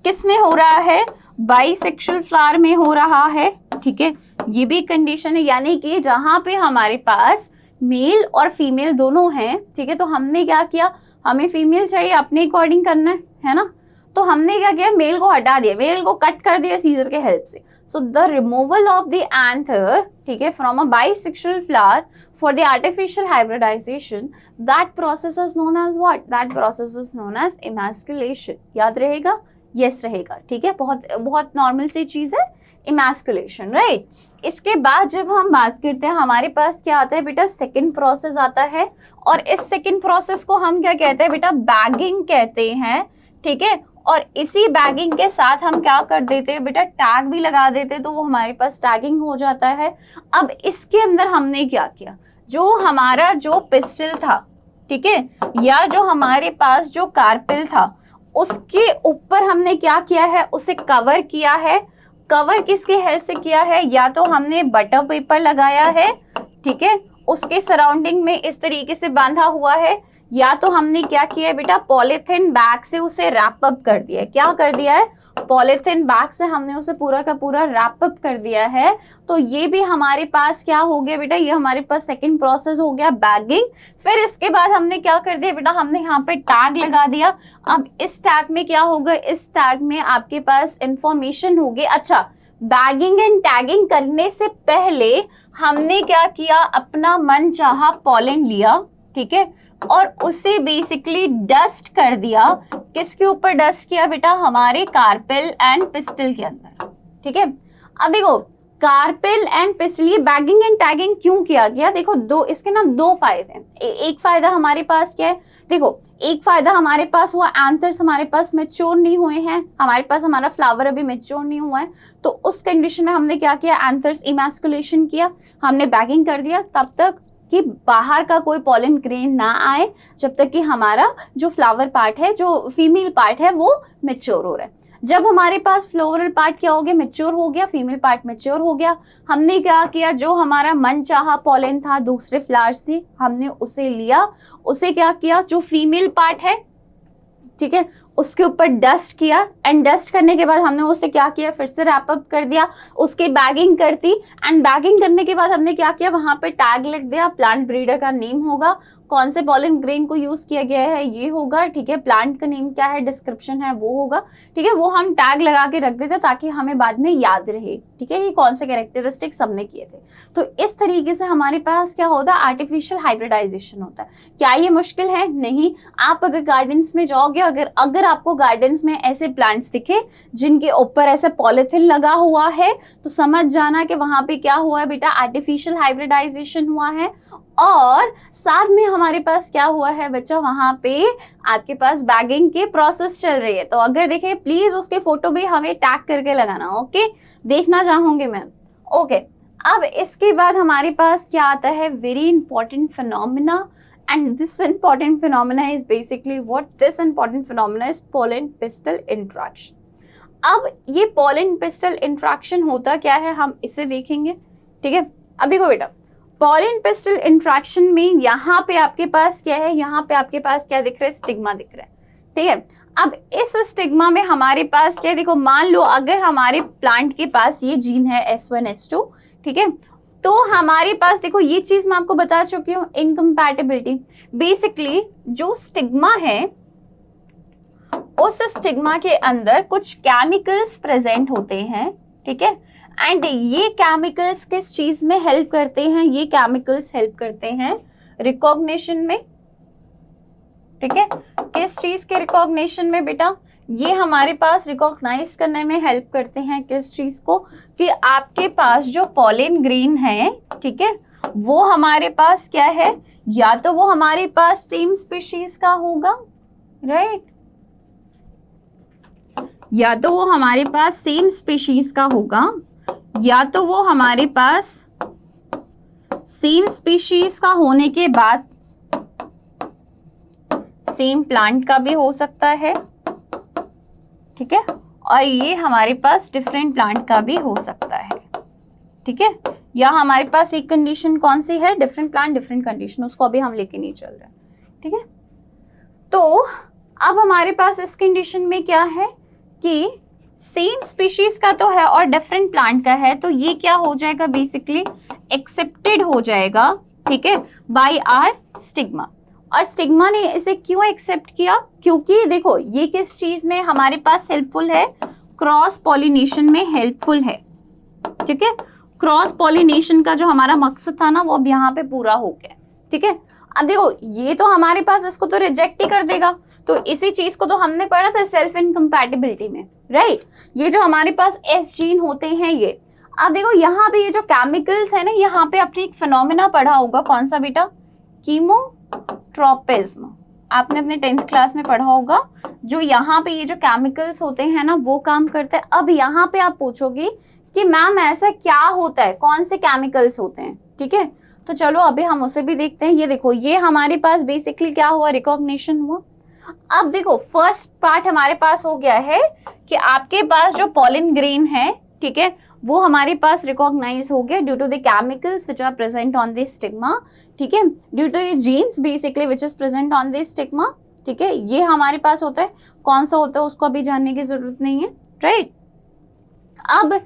किस में हो रहा है, बाइसेक्सुअल फ्लावर में हो रहा है, ठीक है। ये भी कंडीशन है, यानी कि जहां पे हमारे पास मेल और फीमेल दोनों हैं, ठीक है, तो हमने क्या किया, हमें फीमेल चाहिए, अपने अकॉर्डिंग करना है ना, तो हमने क्या किया, मेल को हटा दिया, मेल को कट कर दिया सीजर के हेल्प से। So the removal of the anther, ठीक है, from a bisexual flower for the artificial hybridization, that process is known as what, that process is known as emasculation. याद रहेगा, यस रहेगा, ठीक है, बहुत बहुत नॉर्मल सी चीज है इमैस्कुलेशन, राइट। इसके बाद जब हम बात करते हैं हमारे पास क्या आता है बेटा, सेकंड प्रोसेस आता है, और इस सेकंड प्रोसेस को हम क्या कहते हैं बेटा, बैगिंग कहते हैं, ठीक है। और इसी बैगिंग के साथ हम क्या कर देते हैं बेटा, टैग भी लगा देते, तो वो हमारे पास टैगिंग हो जाता है। अब इसके अंदर हमने क्या किया, जो हमारा जो पिस्टल था, ठीक है, या जो हमारे पास जो कार्पेल था, उसके ऊपर हमने क्या किया है, उसे कवर किया है। कवर किसके हेल्प से किया है, या तो हमने बटर पेपर लगाया है, ठीक है, उसके सराउंडिंग में इस तरीके से बांधा हुआ है, या तो हमने क्या किया है बेटा, पॉलीथिन बैग से उसे रैप अप कर दिया है। क्या कर दिया है, पॉलीथिन बैग से हमने उसे पूरा का पूरा रैप अप कर दिया है। तो ये भी हमारे पास क्या हो गया बेटा, ये हमारे पास सेकंड प्रोसेस हो गया बैगिंग। फिर इसके बाद हमने क्या कर दिया बेटा, हमने यहाँ पे टैग लगा दिया। अब इस टैग में क्या होगा, इस टैग में आपके पास इंफॉर्मेशन होगी। अच्छा, बैगिंग एंड टैगिंग करने से पहले हमने क्या किया, अपना मन चाहा पॉलन लिया, ठीक है, और उसे बेसिकली डस्ट कर दिया। किसके ऊपर डस्ट किया बेटा, हमारे कार्पेल एंड पिस्टल के अंदर, ठीक है। अब देखो, कार्पेल एंड पिस्टल, ये बैगिंग एंड टैगिंग क्यों किया गया, देखो इसके ना 2 फायदे हैं। एक फायदा हमारे पास क्या है, देखो एक फायदा हमारे पास हुआ, एंथर्स हमारे पास मैच्योर नहीं हुए हैं, हमारे पास हमारा फ्लावर अभी मैच्योर नहीं हुआ है, तो उस कंडीशन में हमने क्या किया, एंथर्स इमैस्कुलेशन किया, हमने बैगिंग कर दिया, तब तक कि बाहर का कोई पॉलन ग्रेन ना आए, जब तक कि हमारा जो फ्लावर पार्ट है, जो फीमेल पार्ट है, वो मैच्योर हो रहा है। जब हमारे पास फ्लोरल पार्ट क्या हो गया, मैच्योर हो गया, फीमेल पार्ट मैच्योर हो गया, हमने क्या किया, जो हमारा मन चाहा पॉलन था दूसरे फ्लावर से, हमने उसे लिया, उसे क्या किया, जो फीमेल पार्ट है, ठीक है, उसके ऊपर डस्ट किया, एंड डस्ट करने के बाद हमने उसे क्या किया, फिर से रैप अप कर दिया, उसकी बैगिंग करती, एंड बैगिंग करने के बाद हमने क्या किया, वहां पे टैग लिख दिया, प्लांट ब्रीडर का नेम होगा, कौन से पॉलन ग्रेन को यूज किया गया है ये होगा, ठीक है, प्लांट का नेम क्या है, डिस्क्रिप्शन है वो होगा, ठीक है, वो हम टैग लगा के रख देते ताकि हमें बाद में याद रहे, ठीक है, कि कौन से कैरेक्टरिस्टिक्स हमने किए थे। तो इस तरीके से हमारे पास क्या होता है, आर्टिफिशियल हाइब्रिडाइजेशन होता है। क्या ये मुश्किल है, नहीं। आप अगर गार्डन्स में जाओगे, अगर आपको गार्डन्स में ऐसे प्लांट्स दिखे जिनके ऊपर ऐसे पॉलिथिन लगा हुआ है, तो समझ जाना कि वहां पे क्या हुआ है बेटा, आर्टिफिशियल हाइब्रिडाइजेशन हुआ है। और साथ में हमारे पास क्या हुआ है बच्चा, वहां पे आपके पास बैगिंग की प्रोसेस चल रही है। तो अगर देखे प्लीज उसके फोटो भी हमें टैग करके लगाना, ओके, देखना चाहूंगी मैं, ओके। अब इसके बाद हमारे पास क्या आता है, very important phenomena, and this important phenomena is basically what, this important phenomena is pollen pistil interaction. अब ये pollen pistil interaction होता क्या है, हम इसे देखेंगे, ठीक है। अब देखो बेटा, pollen pistil interaction में यहाँ पे आपके पास क्या है, यहाँ पे आपके पास क्या दिख रहा है, स्टिग्मा दिख रहा है, ठीक है। अब इस स्टिग्मा में हमारे पास क्या है, देखो मान लो अगर हमारे प्लांट के पास ये जीन है S1 S2, ठीक है, तो हमारे पास देखो ये चीज मैं आपको बता चुकी हूँ, इनकम्पैटिबिलिटी। बेसिकली जो स्टिग्मा है उस स्टिग्मा के अंदर कुछ केमिकल्स प्रेजेंट होते हैं, ठीक है, एंड ये केमिकल्स किस चीज में हेल्प करते हैं, ये केमिकल्स हेल्प करते हैं रिकॉग्निशन में, ठीक है, किस चीज के रिकॉग्निशन में बेटा, ये हमारे पास रिकॉग्नाइज करने में हेल्प करते हैं किस चीज को, कि आपके पास जो पॉलन ग्रेन है, ठीक है, वो हमारे पास क्या है, या तो वो हमारे पास सेम स्पीशीज का होगा, राइट, या तो वो हमारे पास सेम स्पीशीज का होगा, या तो वो हमारे पास सेम स्पीशीज का होने के बाद सेम प्लांट का भी हो सकता है, ठीक है, और ये हमारे पास डिफरेंट प्लांट का भी हो सकता है, ठीक है, या हमारे पास एक कंडीशन कौन सी है, डिफरेंट प्लांट डिफरेंट कंडीशन, उसको अभी हम लेके नहीं चल रहे, ठीक है। तो अब हमारे पास इस कंडीशन में क्या है कि सेम स्पीशीज का तो है और डिफरेंट प्लांट का है, तो ये क्या हो जाएगा, बेसिकली एक्सेप्टेड हो जाएगा, ठीक है, बाय आर स्टिग्मा। और स्टिग्मा ने इसे क्यों एक्सेप्ट किया, क्योंकि देखो ये किस चीज में हमारे पास हेल्पफुल है, क्रॉस पॉलिनेशन में हेल्पफुल है, ठीक है, क्रॉस पॉलिनेशन का जो हमारा मकसद था ना वो अब यहाँ पे पूरा हो गया, ठीक है। अब देखो ये तो हमारे पास इसको तो रिजेक्ट ही कर देगा, तो इसी चीज को तो हमने पढ़ा था सेल्फ इनकम्पैटिबिलिटी में, राइट, ये जो हमारे पास एस जीन होते हैं ये। अब देखो यहाँ पे ये जो केमिकल्स है ना, यहाँ पे आपने एक फिनोमेना पढ़ा होगा, कौन सा बेटा, कीमोट्रोपिज्म, आपने अपने 10th क्लास में पढ़ा होगा, जो यहाँ पे ये जो केमिकल्स होते हैं ना वो काम करते हैं। अब यहाँ पे आप पूछोगे कि मैम ऐसा क्या होता है, कौन से केमिकल्स होते हैं, ठीक है, तो चलो अभी हम उसे भी देखते हैं। ये देखो ये हमारे पास बेसिकली क्या हुआ, रिकॉग्निशन हुआ। अब देखो फर्स्ट पार्ट हमारे पास हो गया है कि आपके पास जो पॉलन ग्रेन है, ठीक है, वो हमारे पास रिकॉग्नाइज हो गया due to the chemicals which are present on this stigma, ठीक है, due to the genes basically which is present on this stigma, ठीक है, ये हमारे पास होता है। कौन सा होता है उसको अभी जानने की जरूरत नहीं है, राइट। अब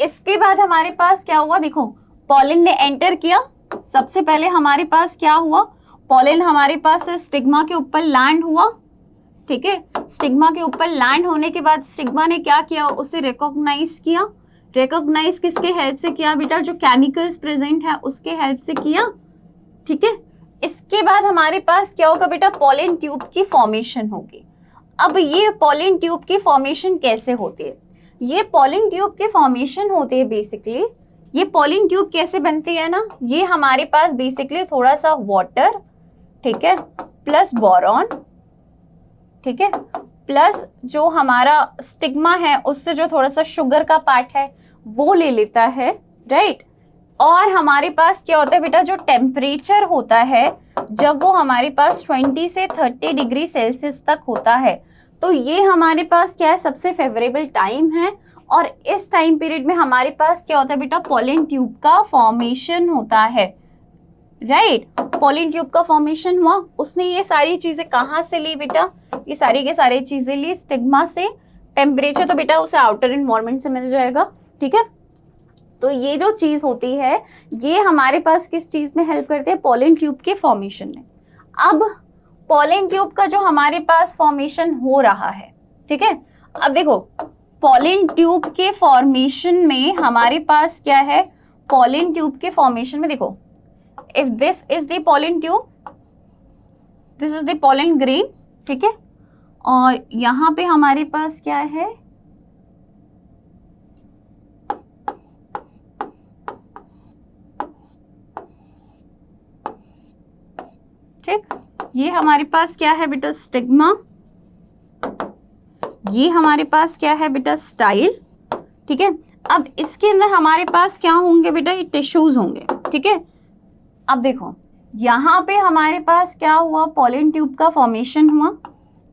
इसके बाद हमारे पास क्या हुआ, देखो पॉलन ने एंटर किया, सबसे पहले हमारे पास क्या हुआ, पॉलन हमारे पास स्टिग्मा के ऊपर लैंड हुआ, ठीक है, स्टिग्मा के ऊपर लैंड होने के बाद स्टिग्मा ने क्या किया, उसे रिकॉग्नाइज किया। रिकॉग्नाइज किसके हेल्प से किया बेटा, जो केमिकल्स प्रेजेंट है उसके हेल्प से किया, ठीक है। इसके बाद हमारे पास क्या होगा बेटा, पॉलन ट्यूब की फॉर्मेशन होगी। अब ये पॉलन ट्यूब की फॉर्मेशन कैसे होती है, ये पॉलन ट्यूब की फॉर्मेशन होती है बेसिकली, ये पॉलन ट्यूब कैसे बनती है ना, ये हमारे पास बेसिकली थोड़ा सा वाटर, ठीक है, प्लस बोरॉन, ठीक है, प्लस जो हमारा स्टिग्मा है उससे जो थोड़ा सा शुगर का पार्ट है वो ले लेता है, राइट। और हमारे पास क्या होता है बेटा, जो टेम्परेचर होता है जब वो हमारे पास 20 से 30 डिग्री सेल्सियस तक होता है, तो ये हमारे पास क्या है, सबसे फेवरेबल टाइम है। और इस टाइम पीरियड में हमारे पास क्या होता है बेटा, पॉलन ट्यूब का फॉर्मेशन होता है, राइट, पॉलन ट्यूब का फॉर्मेशन हुआ। उसने ये सारी चीजें कहाँ से ली बेटा, ये सारी के सारी चीजें ली स्टिग्मा से। टेम्परेचर तो बेटा उसे आउटर एनवायरनमेंट से मिल जाएगा, ठीक है। तो ये जो चीज होती है ये हमारे पास किस चीज में हेल्प करती है, पॉलन ट्यूब के फॉर्मेशन में। अब पॉलन ट्यूब का जो हमारे पास फॉर्मेशन हो रहा है, ठीक है, अब देखो पॉलन ट्यूब के फॉर्मेशन में हमारे पास क्या है, पॉलन ट्यूब के फॉर्मेशन में देखो, if this is the pollen tube, this is the pollen grain, ठीक है, और यहाँ पे हमारे पास क्या है, ठीक, ये हमारे पास क्या है बेटा, स्टिग्मा, ये हमारे पास क्या है बेटा, स्टाइल, ठीक है। अब इसके अंदर हमारे पास क्या होंगे बेटा, ये टिश्यूज होंगे, ठीक है। अब देखो यहाँ पे हमारे पास क्या हुआ, पॉलन ट्यूब का फॉर्मेशन हुआ,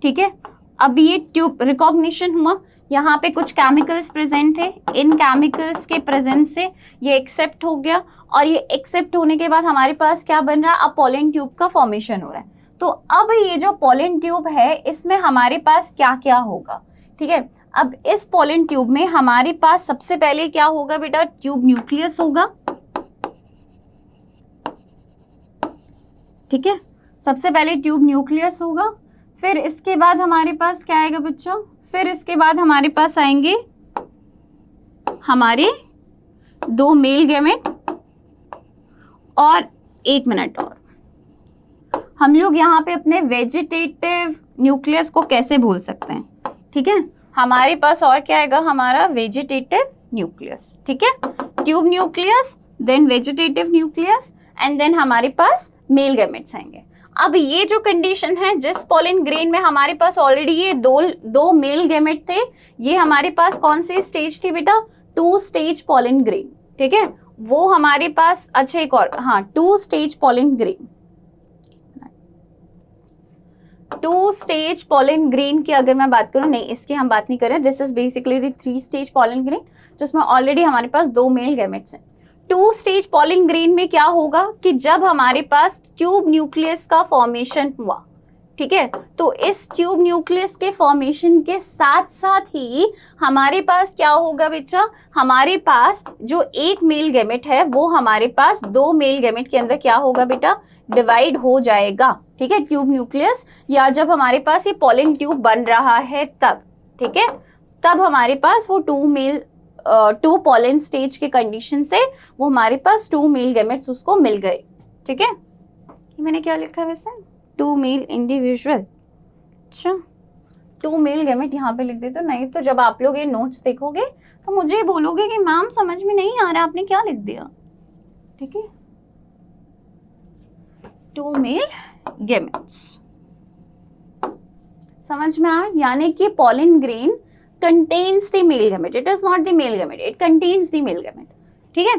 ठीक है। अब ये ट्यूब रिकॉग्निशन हुआ, यहाँ पे कुछ केमिकल्स प्रेजेंट थे, इन केमिकल्स के प्रेजेंस से ये एक्सेप्ट हो गया, और ये एक्सेप्ट होने के बाद हमारे पास क्या बन रहा है, अब पॉलन ट्यूब का फॉर्मेशन हो रहा है। तो अब ये जो पोलन ट्यूब है इसमें हमारे पास क्या क्या होगा, ठीक है। अब इस पोलन ट्यूब में हमारे पास सबसे पहले क्या होगा बेटा, ट्यूब न्यूक्लियस होगा, ठीक है। सबसे पहले ट्यूब न्यूक्लियस होगा, फिर इसके बाद हमारे पास क्या आएगा बच्चों, फिर इसके बाद हमारे पास आएंगे हमारे 2 मेल गैमेट। और 1 मिनट और, हम लोग यहाँ पे अपने वेजिटेटिव न्यूक्लियस को कैसे भूल सकते हैं, ठीक है। हमारे पास और क्या आएगा, हमारा वेजिटेटिव न्यूक्लियस, ठीक है। Tube nucleus, then vegetative nucleus, and then हमारे पास मेल गैमेट्स आएंगे। अब ये जो कंडीशन है, जिस पोलन ग्रेन में हमारे पास ऑलरेडी ये दो मेल गैमेट थे, ये हमारे पास कौन सी स्टेज थी बेटा, 2 स्टेज पोलन ग्रेन, ठीक है। वो हमारे पास, अच्छा एक और, हाँ 2 stage pollen grain, 2 stage pollen grain की अगर मैं बात करूं, नहीं इसकी हम बात नहीं करें, this is basically the 3 stage pollen grain जिसमें ऑलरेडी हमारे पास 2 मेल गैमेट्स हैं। 2 स्टेज पोलन ग्रेन में क्या होगा कि जब हमारे पास ट्यूब न्यूक्लियस का फॉर्मेशन हुआ, ठीक है, तो इस ट्यूब न्यूक्लियस के फॉर्मेशन के साथ साथ ही हमारे पास क्या होगा बच्चा, हमारे पास जो 1 मेल गैमेट है वो हमारे पास 2 मेल गैमेट के अंदर क्या होगा बेटा, डिवाइड हो जाएगा, ठीक है। ट्यूब न्यूक्लियस, या जब हमारे पास ये पोलन ट्यूब बन रहा है तब, ठीक है, तब हमारे पास वो 2 पोलन स्टेज के कंडीशन से वो हमारे पास 2 मेल गैमेट्स उसको मिल गए, ठीक है। मैंने क्या लिखा है वैसे, 2 मेल इंडिविजुअल, अच्छा 2 मेल गैमेट यहाँ पे लिख देते हो, नहीं तो जब आप लोग ये नोट्स देखोगे तो मुझे बोलोगे कि मैम समझ में नहीं आ रहा आपने क्या लिख दिया, ठीक है। 2 मेल गैमेट्स, समझ में आया, यानी कि pollen grain contains the male gamete, it is not the male gamete, it contains the male gamete, ठीक है।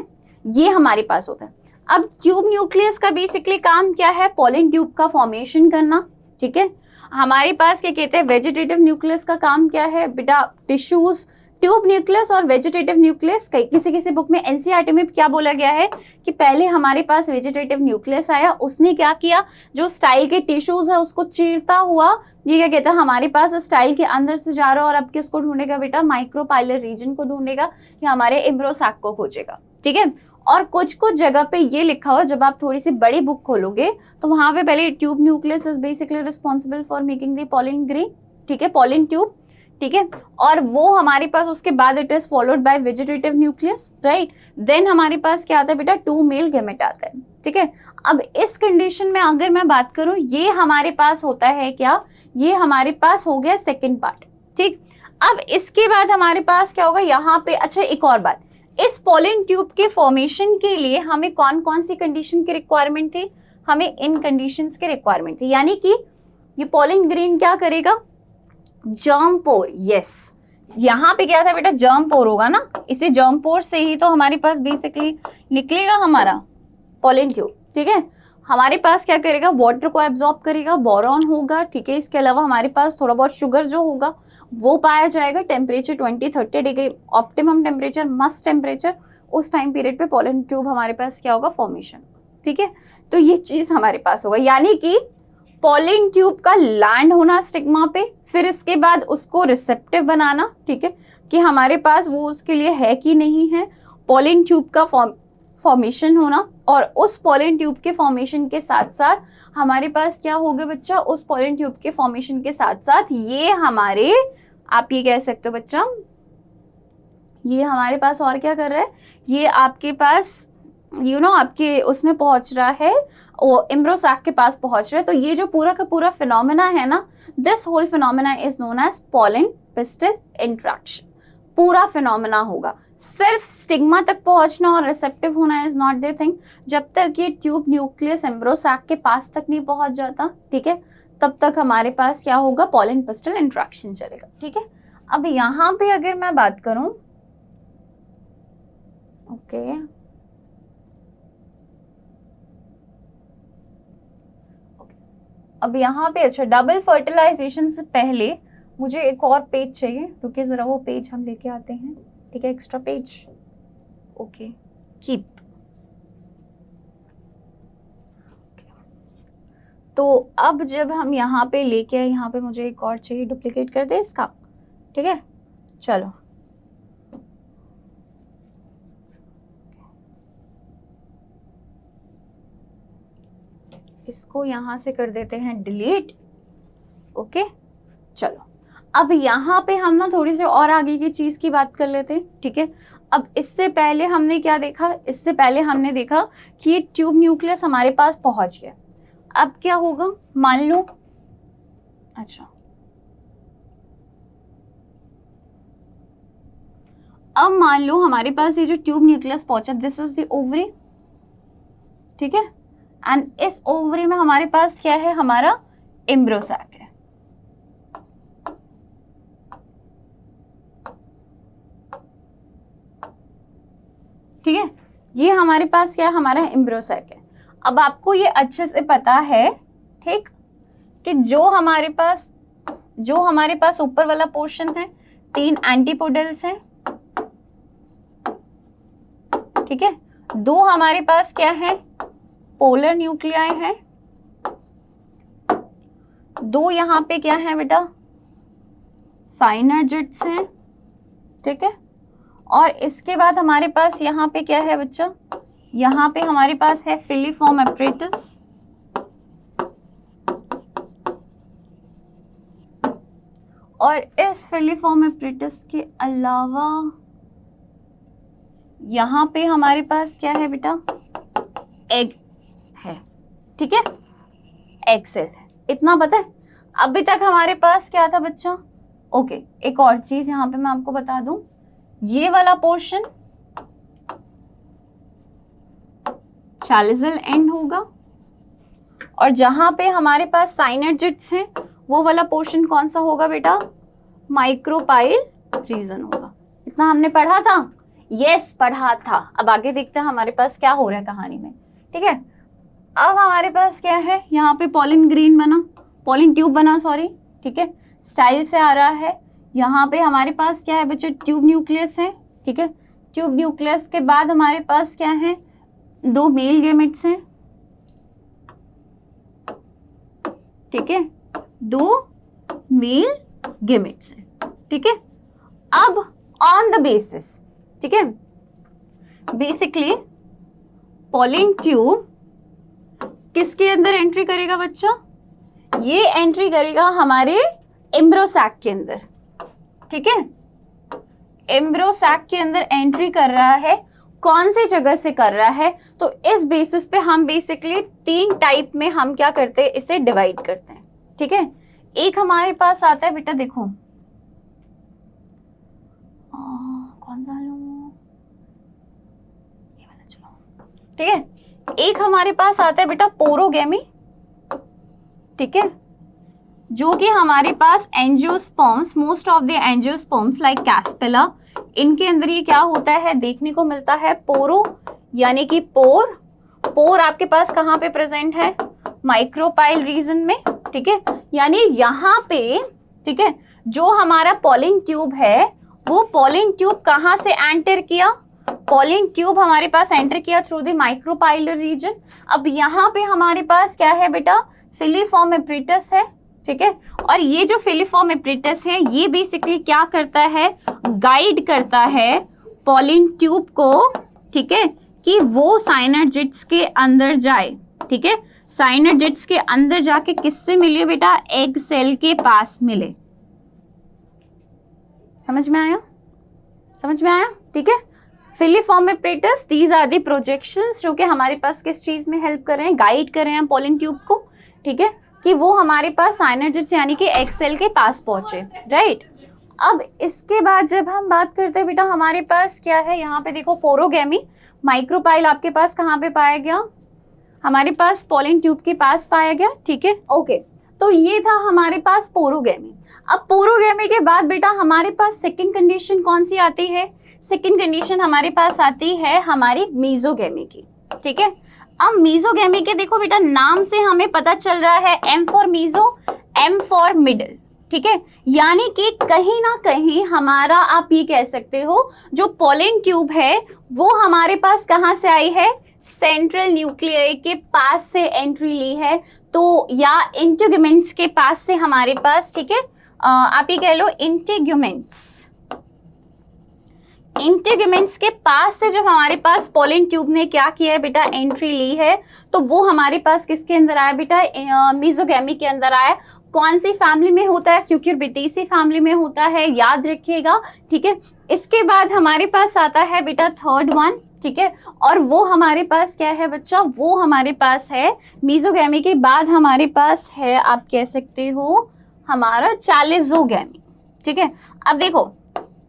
ये हमारे पास होता है। अब ट्यूब न्यूक्लियस का बेसिकली काम क्या है, पोलन ट्यूब का फॉर्मेशन करना, ठीक है। हमारे पास क्या कहते हैं, वेजिटेटिव न्यूक्लियस का काम क्या है बेटा, टिश्यूज, ट्यूब न्यूक्लियस और वेजिटेटिव न्यूक्लियस, किसी किसी बुक में एनसीईआरटी में क्या बोला गया है कि पहले हमारे पास वेजिटेटिव न्यूक्लियस आया, उसने क्या किया, जो स्टाइल के टिश्यूज है उसको चीरता हुआ, ये क्या कहता है, हमारे पास स्टाइल के अंदर से जा रहा है और अब किसको ढूंढेगा बेटा, माइक्रोपाइलर रीजन को ढूंढेगा या हमारे एम्ब्रोसैक को खोजेगा, ठीक है। और कुछ कुछ जगह पे ये लिखा हुआ, जब आप थोड़ी सी बड़ी बुक खोलोगे तो वहां पे पहले tube nucleus is basically responsible for making the pollen grain, ठीक है, पोलन ट्यूब, ठीक है। और वो हमारे पास उसके बाद it is followed by vegetative nucleus, right. Then हमारे पास क्या आता है बेटा, 2 मेल गैमेट आता है, ठीक है। अब इस कंडीशन में अगर मैं बात करूं, ये हमारे पास होता है क्या, ये हमारे पास हो गया सेकेंड पार्ट, ठीक। अब इसके बाद हमारे पास क्या होगा यहाँ पे, अच्छा एक और बात, इस पोलन ट्यूब के फॉर्मेशन के लिए हमें कौन कौन सी कंडीशन की रिक्वायरमेंट थी, हमें इन कंडीशंस की रिक्वायरमेंट थी, यानी कि ये पोलन ग्रेन क्या करेगा, जर्म पोर, यस, यहाँ पे क्या था बेटा, जर्म पोर होगा ना, इसी जर्म पोर से ही तो हमारे पास बेसिकली निकलेगा हमारा पोलन ट्यूब, ठीक है। हमारे पास क्या करेगा, वाटर को एब्जॉर्ब करेगा, बोरॉन होगा, ठीक है। इसके अलावा हमारे पास थोड़ा बहुत शुगर जो होगा वो पाया जाएगा, temperature 20-30 degree optimum temperature, must temperature, उस टाइम पीरियड पे पोलन ट्यूब हमारे पास क्या होगा, फॉर्मेशन, ठीक है। तो ये चीज हमारे पास होगा, यानी कि पोलन ट्यूब का लैंड होना स्टिग्मा पे, फिर इसके बाद उसको रिसेप्टिव बनाना, ठीक है, कि हमारे पास वो उसके लिए है कि नहीं है, पोलन ट्यूब का फॉर्मेशन होना, और उस पोलन ट्यूब के फॉर्मेशन के साथ साथ हमारे पास क्या होगा बच्चा, उस पोलन ट्यूब के फॉर्मेशन के साथ साथ ये हमारे, आप ये कह सकते हो बच्चा, ये हमारे पास और क्या कर रहा है, ये आपके पास आपके उसमें पहुंच रहा है, वो एम्ब्रोसैक के पास पहुंच रहा है। तो ये जो पूरा का पूरा फिनोमेना है ना, this whole phenomena is known as pollen pistil interaction, पूरा फिनोमेना होगा। सिर्फ स्टिग्मा तक पहुंचना और रिसेप्टिव होना इज नॉट द थिंग, जब तक ये ट्यूब न्यूक्लियस एम्ब्रोसैक के पास तक नहीं पहुंच जाता, ठीक है, तब तक हमारे पास क्या होगा, पोलन पिस्टल इंट्रैक्शन चलेगा, ठीक है। अब यहाँ पे अगर मैं बात करूं, ओके अब यहाँ पे, अच्छा डबल फर्टिलाइजेशन से पहले मुझे एक और पेज चाहिए, क्योंकि जरा वो पेज हम लेके आते हैं, ठीक है, एक्स्ट्रा पेज, ओके कीप। तो अब जब हम यहाँ पे लेके आए, यहाँ पे मुझे एक और चाहिए, डुप्लीकेट कर दे इसका, ठीक है। चलो इसको यहाँ से कर देते हैं डिलीट। ओके चलो, अब यहाँ पे हम ना थोड़ी सी और आगे की चीज की बात कर लेते हैं, ठीक है। अब इससे पहले हमने क्या देखा, इससे पहले हमने देखा कि ये ट्यूब न्यूक्लियस हमारे पास पहुंच गया। अब क्या होगा, मान लो, अच्छा अब मान लो हमारे पास ये जो ट्यूब न्यूक्लियस पहुंचा, दिस इज द ओवरी, ठीक है। एंड इस ओवरी में हमारे पास क्या है, हमारा एम्ब्रियो सैक है, ठीक है। ये हमारे पास क्या है, हमारा एम्ब्रियो सैक है। अब आपको ये अच्छे से पता है, ठीक, कि जो हमारे पास ऊपर वाला पोर्शन है, 3 एंटीपोडल्स हैं, ठीक है। 2 हमारे पास क्या है, पोलर न्यूक्लियाई है, 2 यहाँ पे क्या है बेटा, साइनर्जिड्स हैं, ठीक है। और इसके बाद हमारे पास यहाँ पे क्या है बच्चा, यहाँ पे हमारे पास है फिलीफॉर्म एपरेटस, और इस फिलीफॉर्म एपरेटस के अलावा यहाँ पे हमारे पास क्या है बेटा, एग है, ठीक है, एग सेल है। इतना पता है। अभी तक हमारे पास क्या था बच्चा, ओके एक और चीज यहाँ पे मैं आपको बता दूं, ये वाला पोर्शन चैलिज़ल एंड होगा, और जहां पे हमारे पास साइनर्जिड्स हैं वो वाला पोर्शन कौन सा होगा बेटा, माइक्रोपाइल रीजन होगा। इतना हमने पढ़ा था, यस पढ़ा था। अब आगे देखते हैं हमारे पास क्या हो रहा है कहानी में, ठीक है। अब हमारे पास क्या है, यहाँ पे पॉलिन ग्रीन बना, पॉलिन ट्यूब बना, सॉरी, ठीक है, स्टाइल से आ रहा है। यहाँ पे हमारे पास क्या है बच्चे, ट्यूब न्यूक्लियस है, ठीक है। ट्यूब न्यूक्लियस के बाद हमारे पास क्या है, 2 मेल गेमेट्स हैं, ठीक है, 2 मेल गेमेट्स हैं, ठीक है। अब ऑन द बेसिस, ठीक है, बेसिकली पॉलिन ट्यूब किसके अंदर एंट्री करेगा बच्चा, ये एंट्री करेगा हमारे एम्ब्रियो सैक के अंदर, ठीक है। एम्ब्रियो सैक के अंदर एंट्री कर रहा है, कौन सी जगह से कर रहा है, तो इस बेसिस पे हम बेसिकली 3 टाइप में हम क्या करते हैं, इसे डिवाइड करते हैं, ठीक है। एक हमारे पास आता है बेटा, देखो कौन सा लो, ये वाला चलो, ठीक है। एक हमारे पास आता है बेटा पोरोगेमी, ठीक है, जो कि हमारे पास angiosperms, most of the angiosperms like capsella, इनके अंदर ये क्या होता है देखने को मिलता है, पोरो यानी कि पोर आपके पास कहाँ पे प्रेजेंट है, माइक्रोपाइल रीजन में, ठीक है। यानी यहाँ पे, ठीक है, जो हमारा पॉलिन ट्यूब है वो पॉलिन ट्यूब कहाँ से एंटर किया, पॉलिन ट्यूब हमारे पास एंटर किया थ्रू द माइक्रोपाइलर रीजन। अब यहाँ पे हमारे पास क्या है बेटा, फिलीफॉर्म एपरेटस है, ठीक है। और ये जो फिलीफॉर्म एपरेटस है ये बेसिकली क्या करता है, गाइड करता है पॉलिन ट्यूब को, ठीक है, कि वो साइनर्जिड्स के अंदर जाए, ठीक है। साइनर्जिड्स के अंदर जाके किससे मिले बेटा, एग सेल के पास मिले। समझ में आया, समझ में आया, ठीक है। Filiform apparatus, these are the projections जो कि हमारे पास किस चीज में हेल्प कर रहे हैं, गाइड कर रहे हैं पॉलिन ट्यूब को, ठीक है, कि वो हमारे पास साइनर्जिड्स यानी कि एग सेल के पास पहुंचे, राइट। अब इसके बाद जब हम बात करते हैं बेटा, हमारे पास क्या है, यहाँ पे देखो पोरोगेमी, माइक्रोपाइल आपके पास कहाँ पे पाया गया, हमारे पास पॉलिन ट्यूब के पास पाया गया, ठीक है, ओके। तो ये था हमारे पास पोरोगेमी। अब पोरोगेमी के बाद बेटा हमारे पास सेकंड कंडीशन कौन सी आती है, सेकंड कंडीशन हमारे पास आती है हमारी मीजोगेमी की, ठीक है। अब मीजोगेमी के देखो बेटा, नाम से हमें पता चल रहा है, M for meso, M for middle, ठीक है। यानी कि कहीं ना कहीं हमारा, आप ये कह सकते हो, जो पॉलिन ट्यूब है वो हमारे पास कहाँ से आई है, सेंट्रल न्यूक्लियई के पास से एंट्री ली है, तो या इंटेग्यूमेंट्स के पास से हमारे पास, ठीक है, आप ये कह लो इंटेग्यूमेंट्स, इंटेग्यूमेंट्स के पास से जब हमारे पास पोलन ट्यूब ने क्या किया है बेटा, एंट्री ली है, तो वो हमारे पास किसके अंदर आया बेटा, मीजोगैमी के अंदर आया। कौन सी फैमिली में होता है, क्योंकि बिटेसी फैमिली में होता है, याद रखिएगा, ठीक है। इसके बाद हमारे पास आता है बेटा थर्ड वन, ठीक है, और वो हमारे पास क्या है बच्चा, वो हमारे पास है मीजोगैमी के बाद हमारे पास है, आप कह सकते हो हमारा चालिजोगैमी, ठीक है। अब देखो,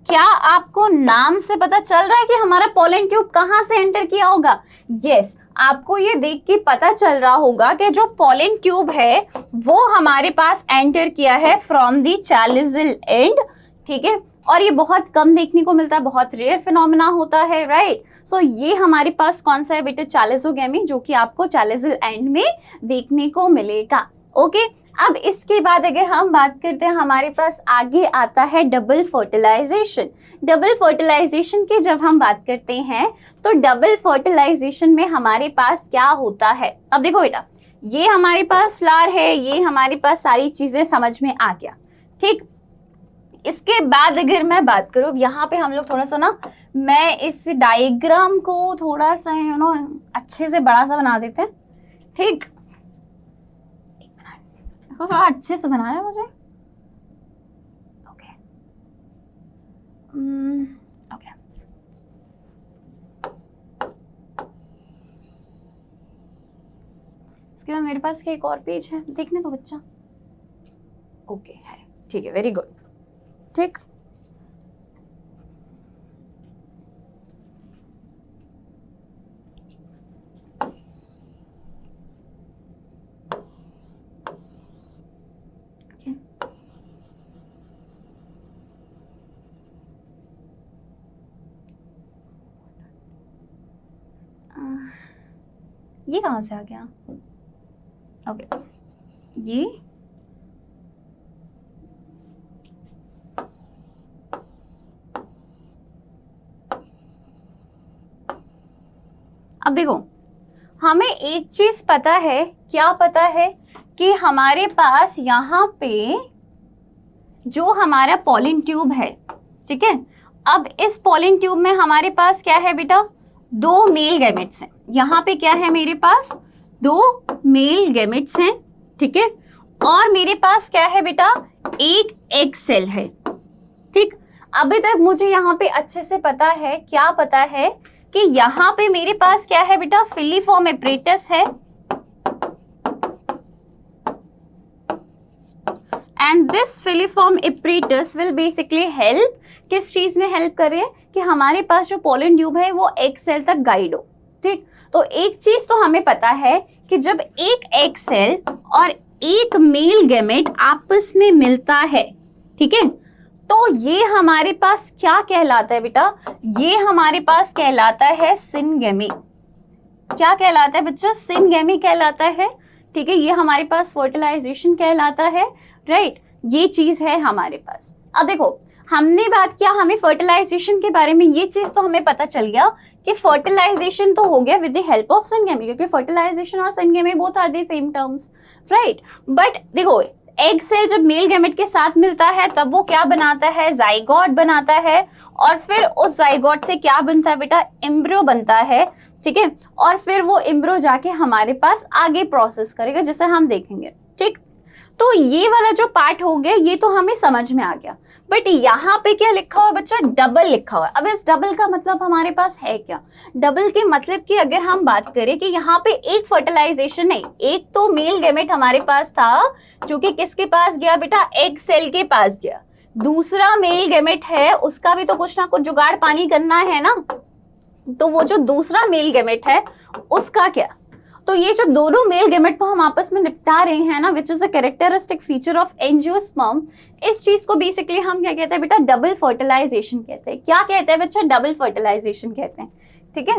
क्या आपको नाम से पता चल रहा है कि हमारा पोलन ट्यूब कहाँ से एंटर किया होगा? यस, आपको ये देख के पता चल रहा होगा कि जो पोलन ट्यूब है वो हमारे पास एंटर किया है फ्रॉम दी चालिजल एंड, ठीक है। और ये बहुत कम देखने को मिलता है, बहुत रेयर फिनोमेना होता है, राइट। सो ये हमारे पास कौन सा है बेटा, चालिजोगैमी, जो कि आपको चालिजल एंड में देखने को मिलेगा। ओके, अब इसके बाद अगर हम बात करते हैं, हमारे पास आगे आता है डबल फर्टिलाइजेशन। डबल फर्टिलाइजेशन की जब हम बात करते हैं तो डबल फर्टिलाइजेशन में हमारे पास क्या होता है? अब देखो बेटा, ये हमारे पास फ्लावर है, ये हमारे पास सारी चीजें समझ में आ गया, ठीक। इसके बाद अगर मैं बात करूँ, यहाँ पे हम लोग थोड़ा सा ना, मैं इस डायग्राम को थोड़ा सा अच्छे से बड़ा सा बना देते हैं, ठीक, थोड़ा अच्छे से बनाना है मुझे। ओके ओके, इसके बाद मेरे पास एक और पेज है, देखने को बच्चा। ओके है, ठीक है, वेरी गुड, ठीक। ये कहाँ से आ गया? ओके, ये अब देखो, हमें एक चीज पता है, क्या पता है कि हमारे पास यहाँ पे जो हमारा पोलन ट्यूब है, ठीक है। अब इस पोलन ट्यूब में हमारे पास क्या है बेटा, दो मेल गैमेट्स हैं। यहाँ पे क्या है मेरे पास, दो मेल गैमेट्स हैं, ठीक है। और मेरे पास क्या है बेटा, एक एग सेल है, ठीक। अभी तक मुझे यहाँ पे अच्छे से पता है, क्या पता है कि यहाँ पे मेरे पास क्या है बेटा, फिलीफॉर्म एपरेटस है, and this filiform apparatus will basically help, किस चीज में हेल्प करे, कि हमारे पास जो पोलन ट्यूब है वो एग सेल तक गाइड हो, ठीक। तो एक चीज तो हमें पता है कि जब एक एग सेल और एक मेल गैमेट आपस में मिलता है, ठीक है, तो ये हमारे पास क्या कहलाता है बेटा, ये हमारे पास कहलाता है सिनगेमी। क्या कहलाता है बच्चा, सिनगेमी कहलाता है, ठीक है। ये हमारे पास फर्टिलाइजेशन कहलाता है, राइट। ये चीज है हमारे पास। अब देखो, हमने बात किया, हमें फर्टिलाइजेशन के बारे में ये चीज तो हमें पता चल गया कि फर्टिलाइजेशन तो हो गया with the help of syngamy, क्योंकि फर्टिलाइजेशन और syngamy both are the same terms, right. But देखो, एग सेल जब मेल गैमेट के साथ मिलता है तब वो क्या बनाता है, जाइगोट बनाता है, और फिर उस जाइगोट से क्या बनता है बेटा, एम्ब्रियो बनता है, ठीक है। और फिर वो एम्ब्रियो जाके हमारे पास आगे प्रोसेस करेगा, जैसे हम देखेंगे, ठीक। तो ये वाला जो पार्ट हो गया, ये तो हमें समझ में आ गया। बट यहाँ पे क्या लिखा हुआ बच्चा, डबल लिखा हुआ है। अब इस डबल का मतलब हमारे पास है क्या? डबल के मतलब कि अगर हम बात करें कि यहाँ पे एक फर्टिलाइजेशन नहीं, एक तो मेल गैमेट हमारे पास था जो कि किसके पास गया बेटा, एग सेल के पास गया। दूसरा मेल गैमेट है, उसका भी तो कुछ ना कुछ जुगाड़ पानी करना है ना, तो वो जो दूसरा मेल गैमेट है उसका क्या, तो ये जो दोनों मेल गैमेट को हम आपस में निपटा रहे हैं ना, which is a characteristic feature of angiosperm, इस चीज को बेसिकली हम क्या कहते हैं बेटा, डबल फर्टिलाइजेशन कहते हैं। क्या कहते हैं बच्चा, डबल फर्टिलाइजेशन कहते हैं, ठीक है।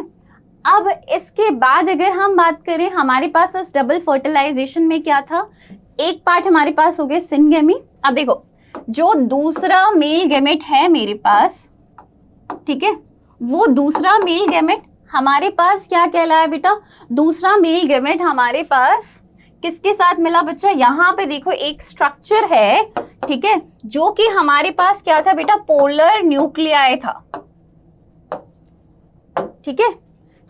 अब इसके बाद अगर हम बात करें, हमारे पास इस डबल फर्टिलाइजेशन में क्या था, एक पार्ट हमारे पास हो गया सिनगेमी। अब देखो, जो दूसरा मेल गैमेट है मेरे पास, ठीक है, वो दूसरा मेल गैमेट हमारे पास क्या कहलाया बेटा, दूसरा मेल गैमेट हमारे पास किसके साथ मिला बच्चा, यहाँ पे देखो एक स्ट्रक्चर है, ठीक है, जो कि हमारे पास क्या था बेटा, पोलर न्यूक्लियाई था, ठीक है,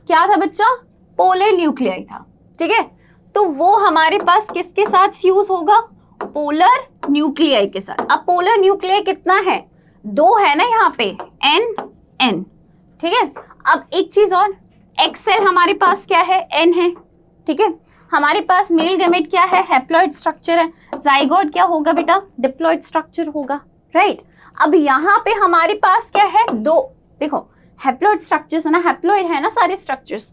क्या था बच्चा, पोलर न्यूक्लियाई था, ठीक है, तो वो हमारे पास किसके साथ फ्यूज होगा, पोलर न्यूक्लियाई के साथ। अब पोलर न्यूक्लियाई कितना है, 2 है ना यहाँ पे, N, ठीक है। अब एक चीज और, एक्सेल हमारे पास क्या है, N है, ठीक है। हमारे पास मेल गैमेट क्या है, हैप्लॉइड स्ट्रक्चर है, जाइगोट क्या होगा बेटा, डिप्लॉइड स्ट्रक्चर होगा, राइट। अब यहाँ पे हमारे पास क्या है, 2, देखो हैप्लॉइड स्ट्रक्चर्स है ना, हैप्लॉइड है ना सारे स्ट्रक्चर्स,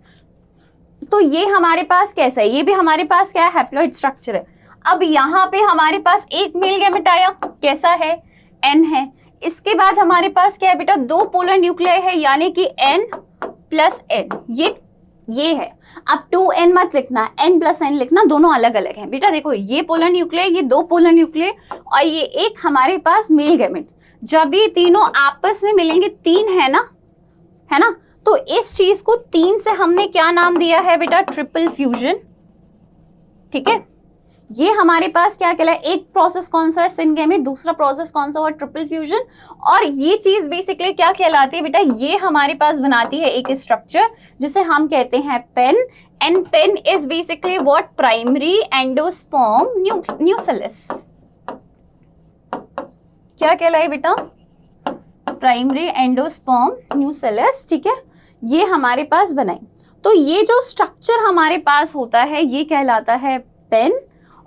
तो ये हमारे पास कैसा है, ये भी हमारे पास क्या है, हैप्लॉइड स्ट्रक्चर है। अब यहाँ पे हमारे पास एक मेल गैमेट आया, कैसा है, N है। इसके बाद हमारे पास क्या है बेटा, 2 पोलर न्यूक्लियाई है, यानी कि N प्लस N, ये है। अब 2N मत लिखना, N प्लस N लिखना, दोनों अलग अलग हैं बेटा। देखो ये पोलर न्यूक्लियाई, ये 2 पोलर न्यूक्लियाई और ये एक हमारे पास मेल गैमेट, जब ये तीनों आपस में मिलेंगे, 3 है ना, तो इस चीज को 3 से हमने क्या नाम दिया है बेटा, ट्रिपल फ्यूजन, ठीक है। ये हमारे पास क्या कहलाए, एक प्रोसेस कौन सा है, सिनगैमेट, दूसरा प्रोसेस कौन सा हुआ, ट्रिपल फ्यूजन। और ये चीज बेसिकली क्या कहलाती है बेटा, ये हमारे पास बनाती है एक स्ट्रक्चर जिसे हम कहते हैं PEN, and PEN is basically what, primary endosperm nucleus. क्या कहलाए बेटा, प्राइमरी एंडोस्पर्म न्यूक्लियस, ठीक है, ये हमारे पास बनाई। तो ये जो स्ट्रक्चर हमारे पास होता है ये कहलाता है पेन,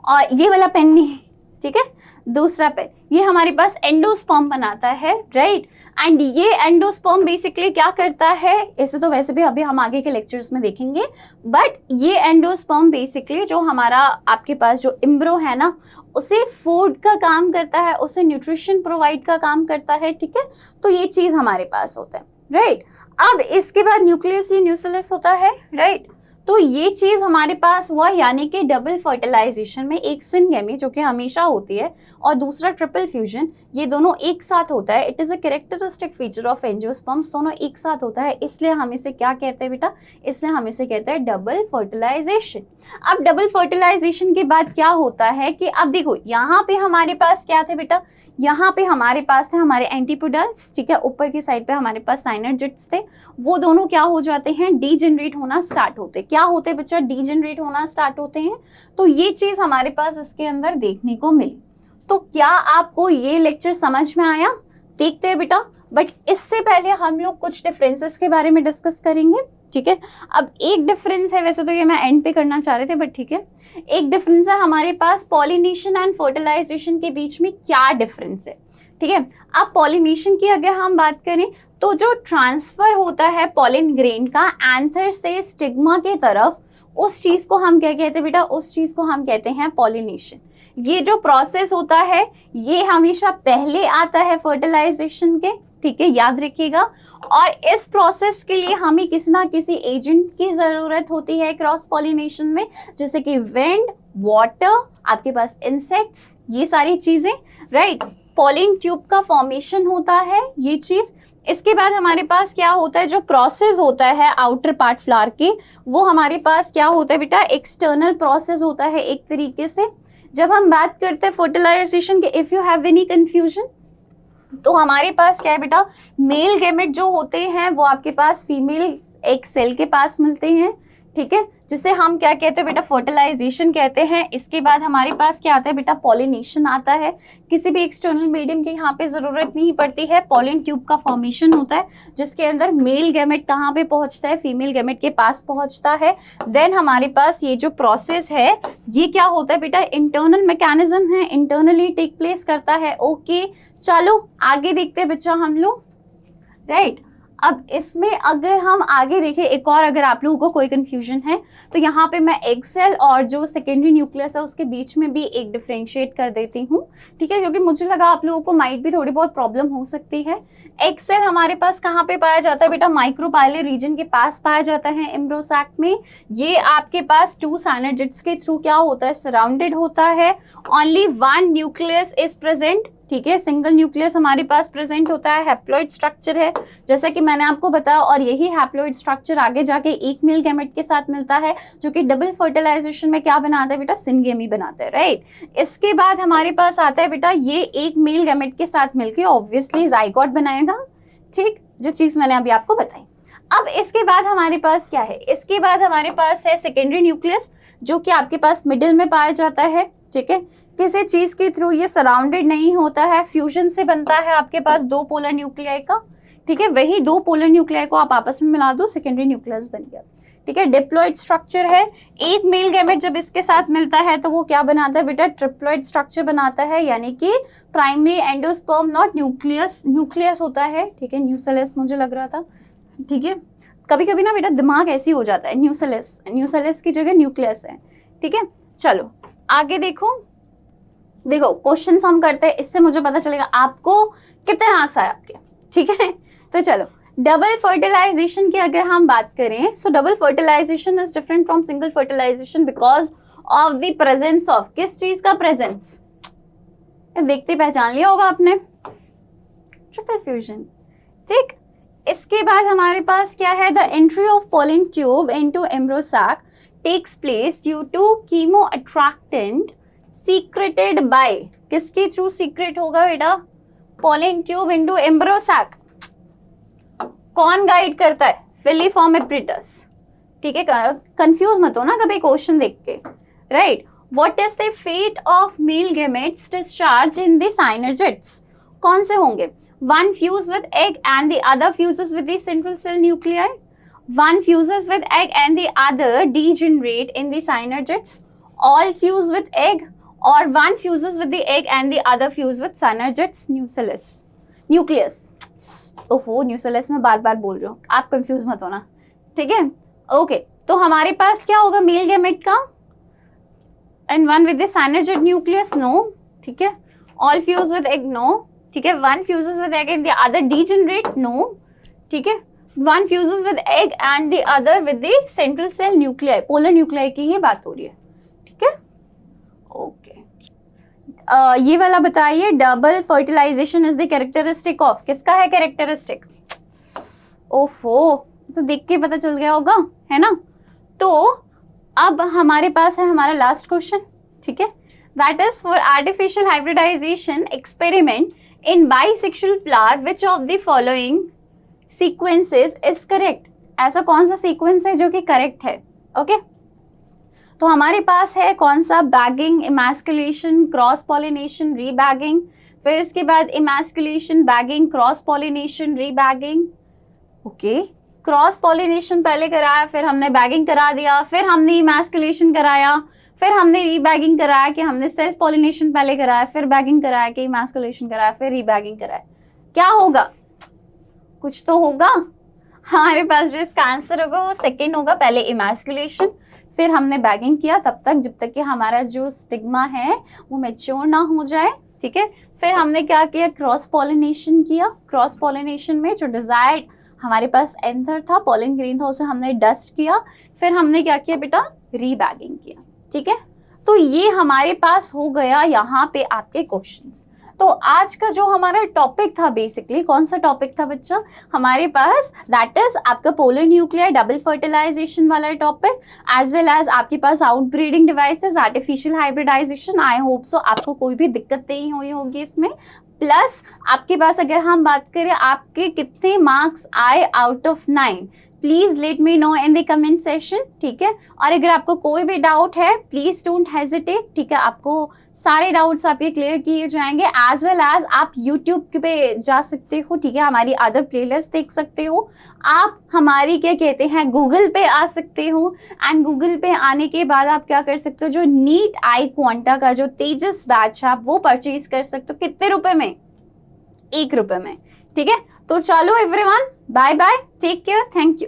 और ये वाला पेन नहीं, ठीक है, दूसरा पेन, ये हमारे पास एंडोस्पर्म बनाता है, राइट। एंड ये एंडोस्पर्म बेसिकली क्या करता है, ऐसे तो वैसे भी अभी हम आगे के लेक्चर्स में देखेंगे, बट ये एंडोस्पर्म बेसिकली जो हमारा आपके पास जो एम्ब्रो है ना, उसे फूड का काम करता है, उसे न्यूट्रिशन प्रोवाइड का काम करता है, ठीक है। तो ये चीज हमारे पास होता है, राइट। अब इसके बाद न्यूक्लियस या न्यूक्लियस होता है, राइट। तो ये चीज हमारे पास हुआ, यानी कि डबल फर्टिलाइजेशन में एक सिनगैमेट जो कि हमेशा होती है और दूसरा ट्रिपल फ्यूजन, ये दोनों एक साथ होता है। It is a characteristic feature of angiosperms, दोनों एक साथ होता है, इसलिए हम इसे क्या कहते हैं बेटा, इसलिए हम इसे कहते हैं डबल फर्टिलाइजेशन। अब डबल फर्टिलाइजेशन के बाद क्या होता है कि अब देखो यहाँ पे हमारे पास क्या थे बेटा, यहाँ पे हमारे पास थे हमारे एंटीपोडल्स, ठीक है, ऊपर की साइड पे हमारे पास साइनर्जिड्स थे, वो दोनों क्या हो जाते हैं, डीजेनरेट होना स्टार्ट होते, क्या होते बच्चा, डीजेनरेट होना स्टार्ट होते हैं। तो ये चीज हमारे पास इसके अंदर देखने को मिली। तो क्या आपको ये लेक्चर समझ में आया, देखते हैं बेटा। बट इससे पहले हम लोग कुछ डिफरेंसेस के बारे में डिस्कस करेंगे, ठीक है। अब एक डिफरेंस है, वैसे तो ये मैं एंड पे करना चाह रहे थे, बट ठीक है, एक डिफरेंस है हमारे पास पॉलिनेशन एंड फर्टिलाइजेशन के बीच में क्या डिफरेंस है, ठीक है। अब पॉलिनेशन की अगर हम बात करें तो जो ट्रांसफर होता है पॉलिन ग्रेन का एंथर से स्टिग्मा के तरफ, उस चीज को हम क्या कहते हैं बेटा, उस चीज को हम कहते हैं पॉलिनेशन। ये जो प्रोसेस होता है ये हमेशा पहले आता है फर्टिलाइजेशन के, ठीक है, याद रखिएगा। और इस प्रोसेस के लिए हमें किसी ना किसी एजेंट की जरूरत होती है क्रॉस पॉलिनेशन में, जैसे कि विंड, वाटर, आपके पास इंसेक्ट्स, ये सारी चीजें, राइट। पॉलिन ट्यूब का फॉर्मेशन होता है, ये चीज। इसके बाद हमारे पास क्या होता है, जो प्रोसेस होता है आउटर पार्ट फ्लावर के, वो हमारे पास क्या होता है बेटा, एक्सटर्नल प्रोसेस होता है एक तरीके से। जब हम बात करते हैं फर्टिलाइजेशन के, if you have any confusion, तो हमारे पास क्या है बेटा, मेल गैमेट जो होते हैं वो आपके पास फीमेल एक सेल के पास मिलते हैं, ठीक है, जिसे हम क्या कहते हैं बेटा, फर्टिलाइजेशन कहते हैं। इसके बाद हमारे पास क्या आता है बेटा, पॉलिनेशन आता है। किसी भी एक्सटर्नल मीडियम की यहाँ पे जरूरत नहीं पड़ती है, पॉलिन ट्यूब का फॉर्मेशन होता है जिसके अंदर मेल गैमेट कहाँ पे पहुँचता है, फीमेल गैमेट के पास पहुँचता है। देन हमारे पास ये जो प्रोसेस है ये क्या होता है बेटा, इंटरनल मैकेनिज्म है, इंटरनली टेक प्लेस करता है। ओके, चलो आगे देखते हैं बच्चा हम लोग, राइट। अब इसमें अगर हम आगे देखें, एक और अगर आप लोगों को कोई कंफ्यूजन है तो यहाँ पे मैं एग सेल और जो सेकेंडरी न्यूक्लियस है उसके बीच में भी एक डिफरेंशिएट कर देती हूँ, ठीक है, क्योंकि मुझे लगा आप लोगों को माइट भी थोड़ी बहुत प्रॉब्लम हो सकती है। एग सेल हमारे पास कहाँ पे पाया जाता है बेटा, माइक्रोपाइलर रीजन के पास पाया जाता है एम्ब्रो सैक में। ये आपके पास 2 साइनर्जिड्स के थ्रू क्या होता है, सराउंडेड होता है। ओनली 1 न्यूक्लियस इज प्रेजेंट, ठीक है, सिंगल न्यूक्लियस हमारे पास प्रेजेंट होता है, हैप्लॉइड स्ट्रक्चर है जैसा कि मैंने आपको बताया, और यही हैप्लॉइड स्ट्रक्चर आगे जाके एक मेल गैमेट के साथ मिलता है जो कि डबल फर्टिलाइजेशन में क्या बनाता है बेटा, सिनगेमी बनाता है, राइट। इसके बाद हमारे पास आता है बेटा ये एक मेल गैमेट के साथ मिलके ऑब्वियसली जाइगोट बनाएगा, ठीक, जो चीज मैंने अभी आपको बताई। अब इसके बाद हमारे पास क्या है, इसके बाद हमारे पास है सेकेंडरी न्यूक्लियस जो कि आपके पास मिडिल में पाया जाता है, ठीक है, किसी चीज के थ्रू ये सराउंडेड नहीं होता है, फ्यूजन से बनता है आपके पास दो पोलर न्यूक्लियाई का, ठीक है, वही दो पोलर न्यूक्लियाई को आप आपस में मिला दो, सेकेंडरी न्यूक्लियस बन गया, ठीक है। डिप्लॉइड स्ट्रक्चर है, एक मेल गैमेट जब इसके साथ मिलता है तो वो क्या बनाता है बेटा, ट्रिप्लॉइड स्ट्रक्चर बनाता है, यानी कि primary endosperm not nucleus, nucleus होता है, ठीक है, न्यूसेलस मुझे लग रहा था, ठीक है, कभी कभी ना बेटा दिमाग ऐसी हो जाता है, न्यूसेलस, न्यूसेलस की जगह न्यूक्लियस है, ठीक है। चलो आगे देखो, देखो क्वेश्चन हम करते हैं, इससे मुझे पता चलेगा आपको कितने मार्क्स आए आपके, ठीक है। तो चलो डबल फर्टिलाइजेशन की अगर हम बात करें, so double fertilization is different from single fertilization because of the presence of, किस चीज का प्रेजेंस, देखते पहचान लिया होगा आपने, ट्रिपल फ्यूजन, ठीक। इसके बाद हमारे पास क्या है, the entry of pollen tube into embryo sac takes place due to chemo attractant secreted by, किसके थ्रू सीक्रेट होगा बेटा, pollen tube into embryo sac, कौन गाइड करता है, फिलीफॉर्म एप्रिटस, ठीक है, कंफ्यूज मत हो ना कभी क्वेश्चन देख के, right. What is the fate of male gametes discharge in the synergids, कौन से होंगे, one fuse with egg and the other fuses with the central cell nuclei, one fuses with egg and the other degenerate in the synergids, all fuse with egg, or one fuses with the egg and the other fuse with synergids nucleus, ओफो nucellus में बार बार बोल रही हूँ, आप confuse मत होना, ठीक है, ओके। तो हमारे पास क्या होगा मेल गैमेट का, and one with the synergid nucleus, no, ठीक है, all fuse with egg, no, ठीक है, one fuses with egg and the other degenerate, no, ठीक है, one fuses with egg and the other with the central cell nuclei, polar nuclei की ही बात हो रही है, ठीक है, ओके। ये वाला बताइए, double fertilization is the characteristic of, किसका है कैरेक्टरिस्टिक, ओफो, तो देख के पता चल गया होगा, है ना। तो अब हमारे पास है हमारा लास्ट क्वेश्चन, ठीक है, that is for artificial hybridization experiment in bisexual flower which of the following sequences is correct, ऐसा कौन सा सीक्वेंस है जो कि करेक्ट है, ओके। तो हमारे पास है कौन सा, bagging, emasculation, cross pollination, rebagging, फिर इसके बाद emasculation, bagging, cross pollination, rebagging, okay. Cross pollination पहले कराया, फिर हमने बैगिंग करा दिया, फिर हमने इमैस्कुलेशन कराया, फिर हमने रीबैगिंग कराया कि हमने सेल्फ पॉलिनेशन पहले कराया, फिर बैगिंग कराया कि इमैस्कुलेशन कराया, फिर रीबैगिंग कराया, क्या होगा, कुछ तो होगा। हमारे पास जो इसका आंसर होगा वो सेकेंड होगा, पहले इमैस्कुलेशन फिर हमने बैगिंग किया तब तक जब तक कि हमारा जो स्टिग्मा है वो मैच्योर ना हो जाए, ठीक है। फिर हमने क्या किया, क्रॉस पॉलिनेशन किया। क्रॉस पॉलिनेशन में जो डिजायर्ड हमारे पास एंथर था, पॉलिन ग्रेन था, उसे हमने डस्ट किया। फिर हमने क्या किया बेटा, रीबैगिंग किया, ठीक है। तो ये हमारे पास हो गया यहाँ पे आपके क्वेश्चंस। तो आज का जो हमारा टॉपिक था बेसिकली, कौन सा टॉपिक था बच्चा हमारे पास, दैट इज आपका पोलर न्यूक्लियर डबल फर्टिलाइजेशन वाला टॉपिक, एज वेल एज आपके पास outbreeding devices, artificial hybridization. I hope so आपको कोई भी दिक्कत नहीं हुई होगी इसमें। प्लस आपके पास अगर हम बात करें आपके कितने मार्क्स आए out of 9, please let me know in the comment session, ठीक है। और अगर आपको कोई भी डाउट है प्लीज डोंट हेजिटेट, ठीक है। आपको सारे डाउट्स आपके क्लियर किए जाएंगे। एज वेल एज आप यूट्यूब पे जा सकते हो, ठीक है, हमारी अदर प्लेलिस्ट देख सकते हो। आप हमारी क्या कहते हैं गूगल पे आ सकते हो, एंड गूगल पे आने के बाद आप क्या कर सकते हो, जो नीट आई क्वांटा का जो तेजस बैच है आप वो परचेज कर सकते हो। कितने रुपए में? 1 रुपए में, ठीक है। तो चलो everyone, bye bye, take care, thank you.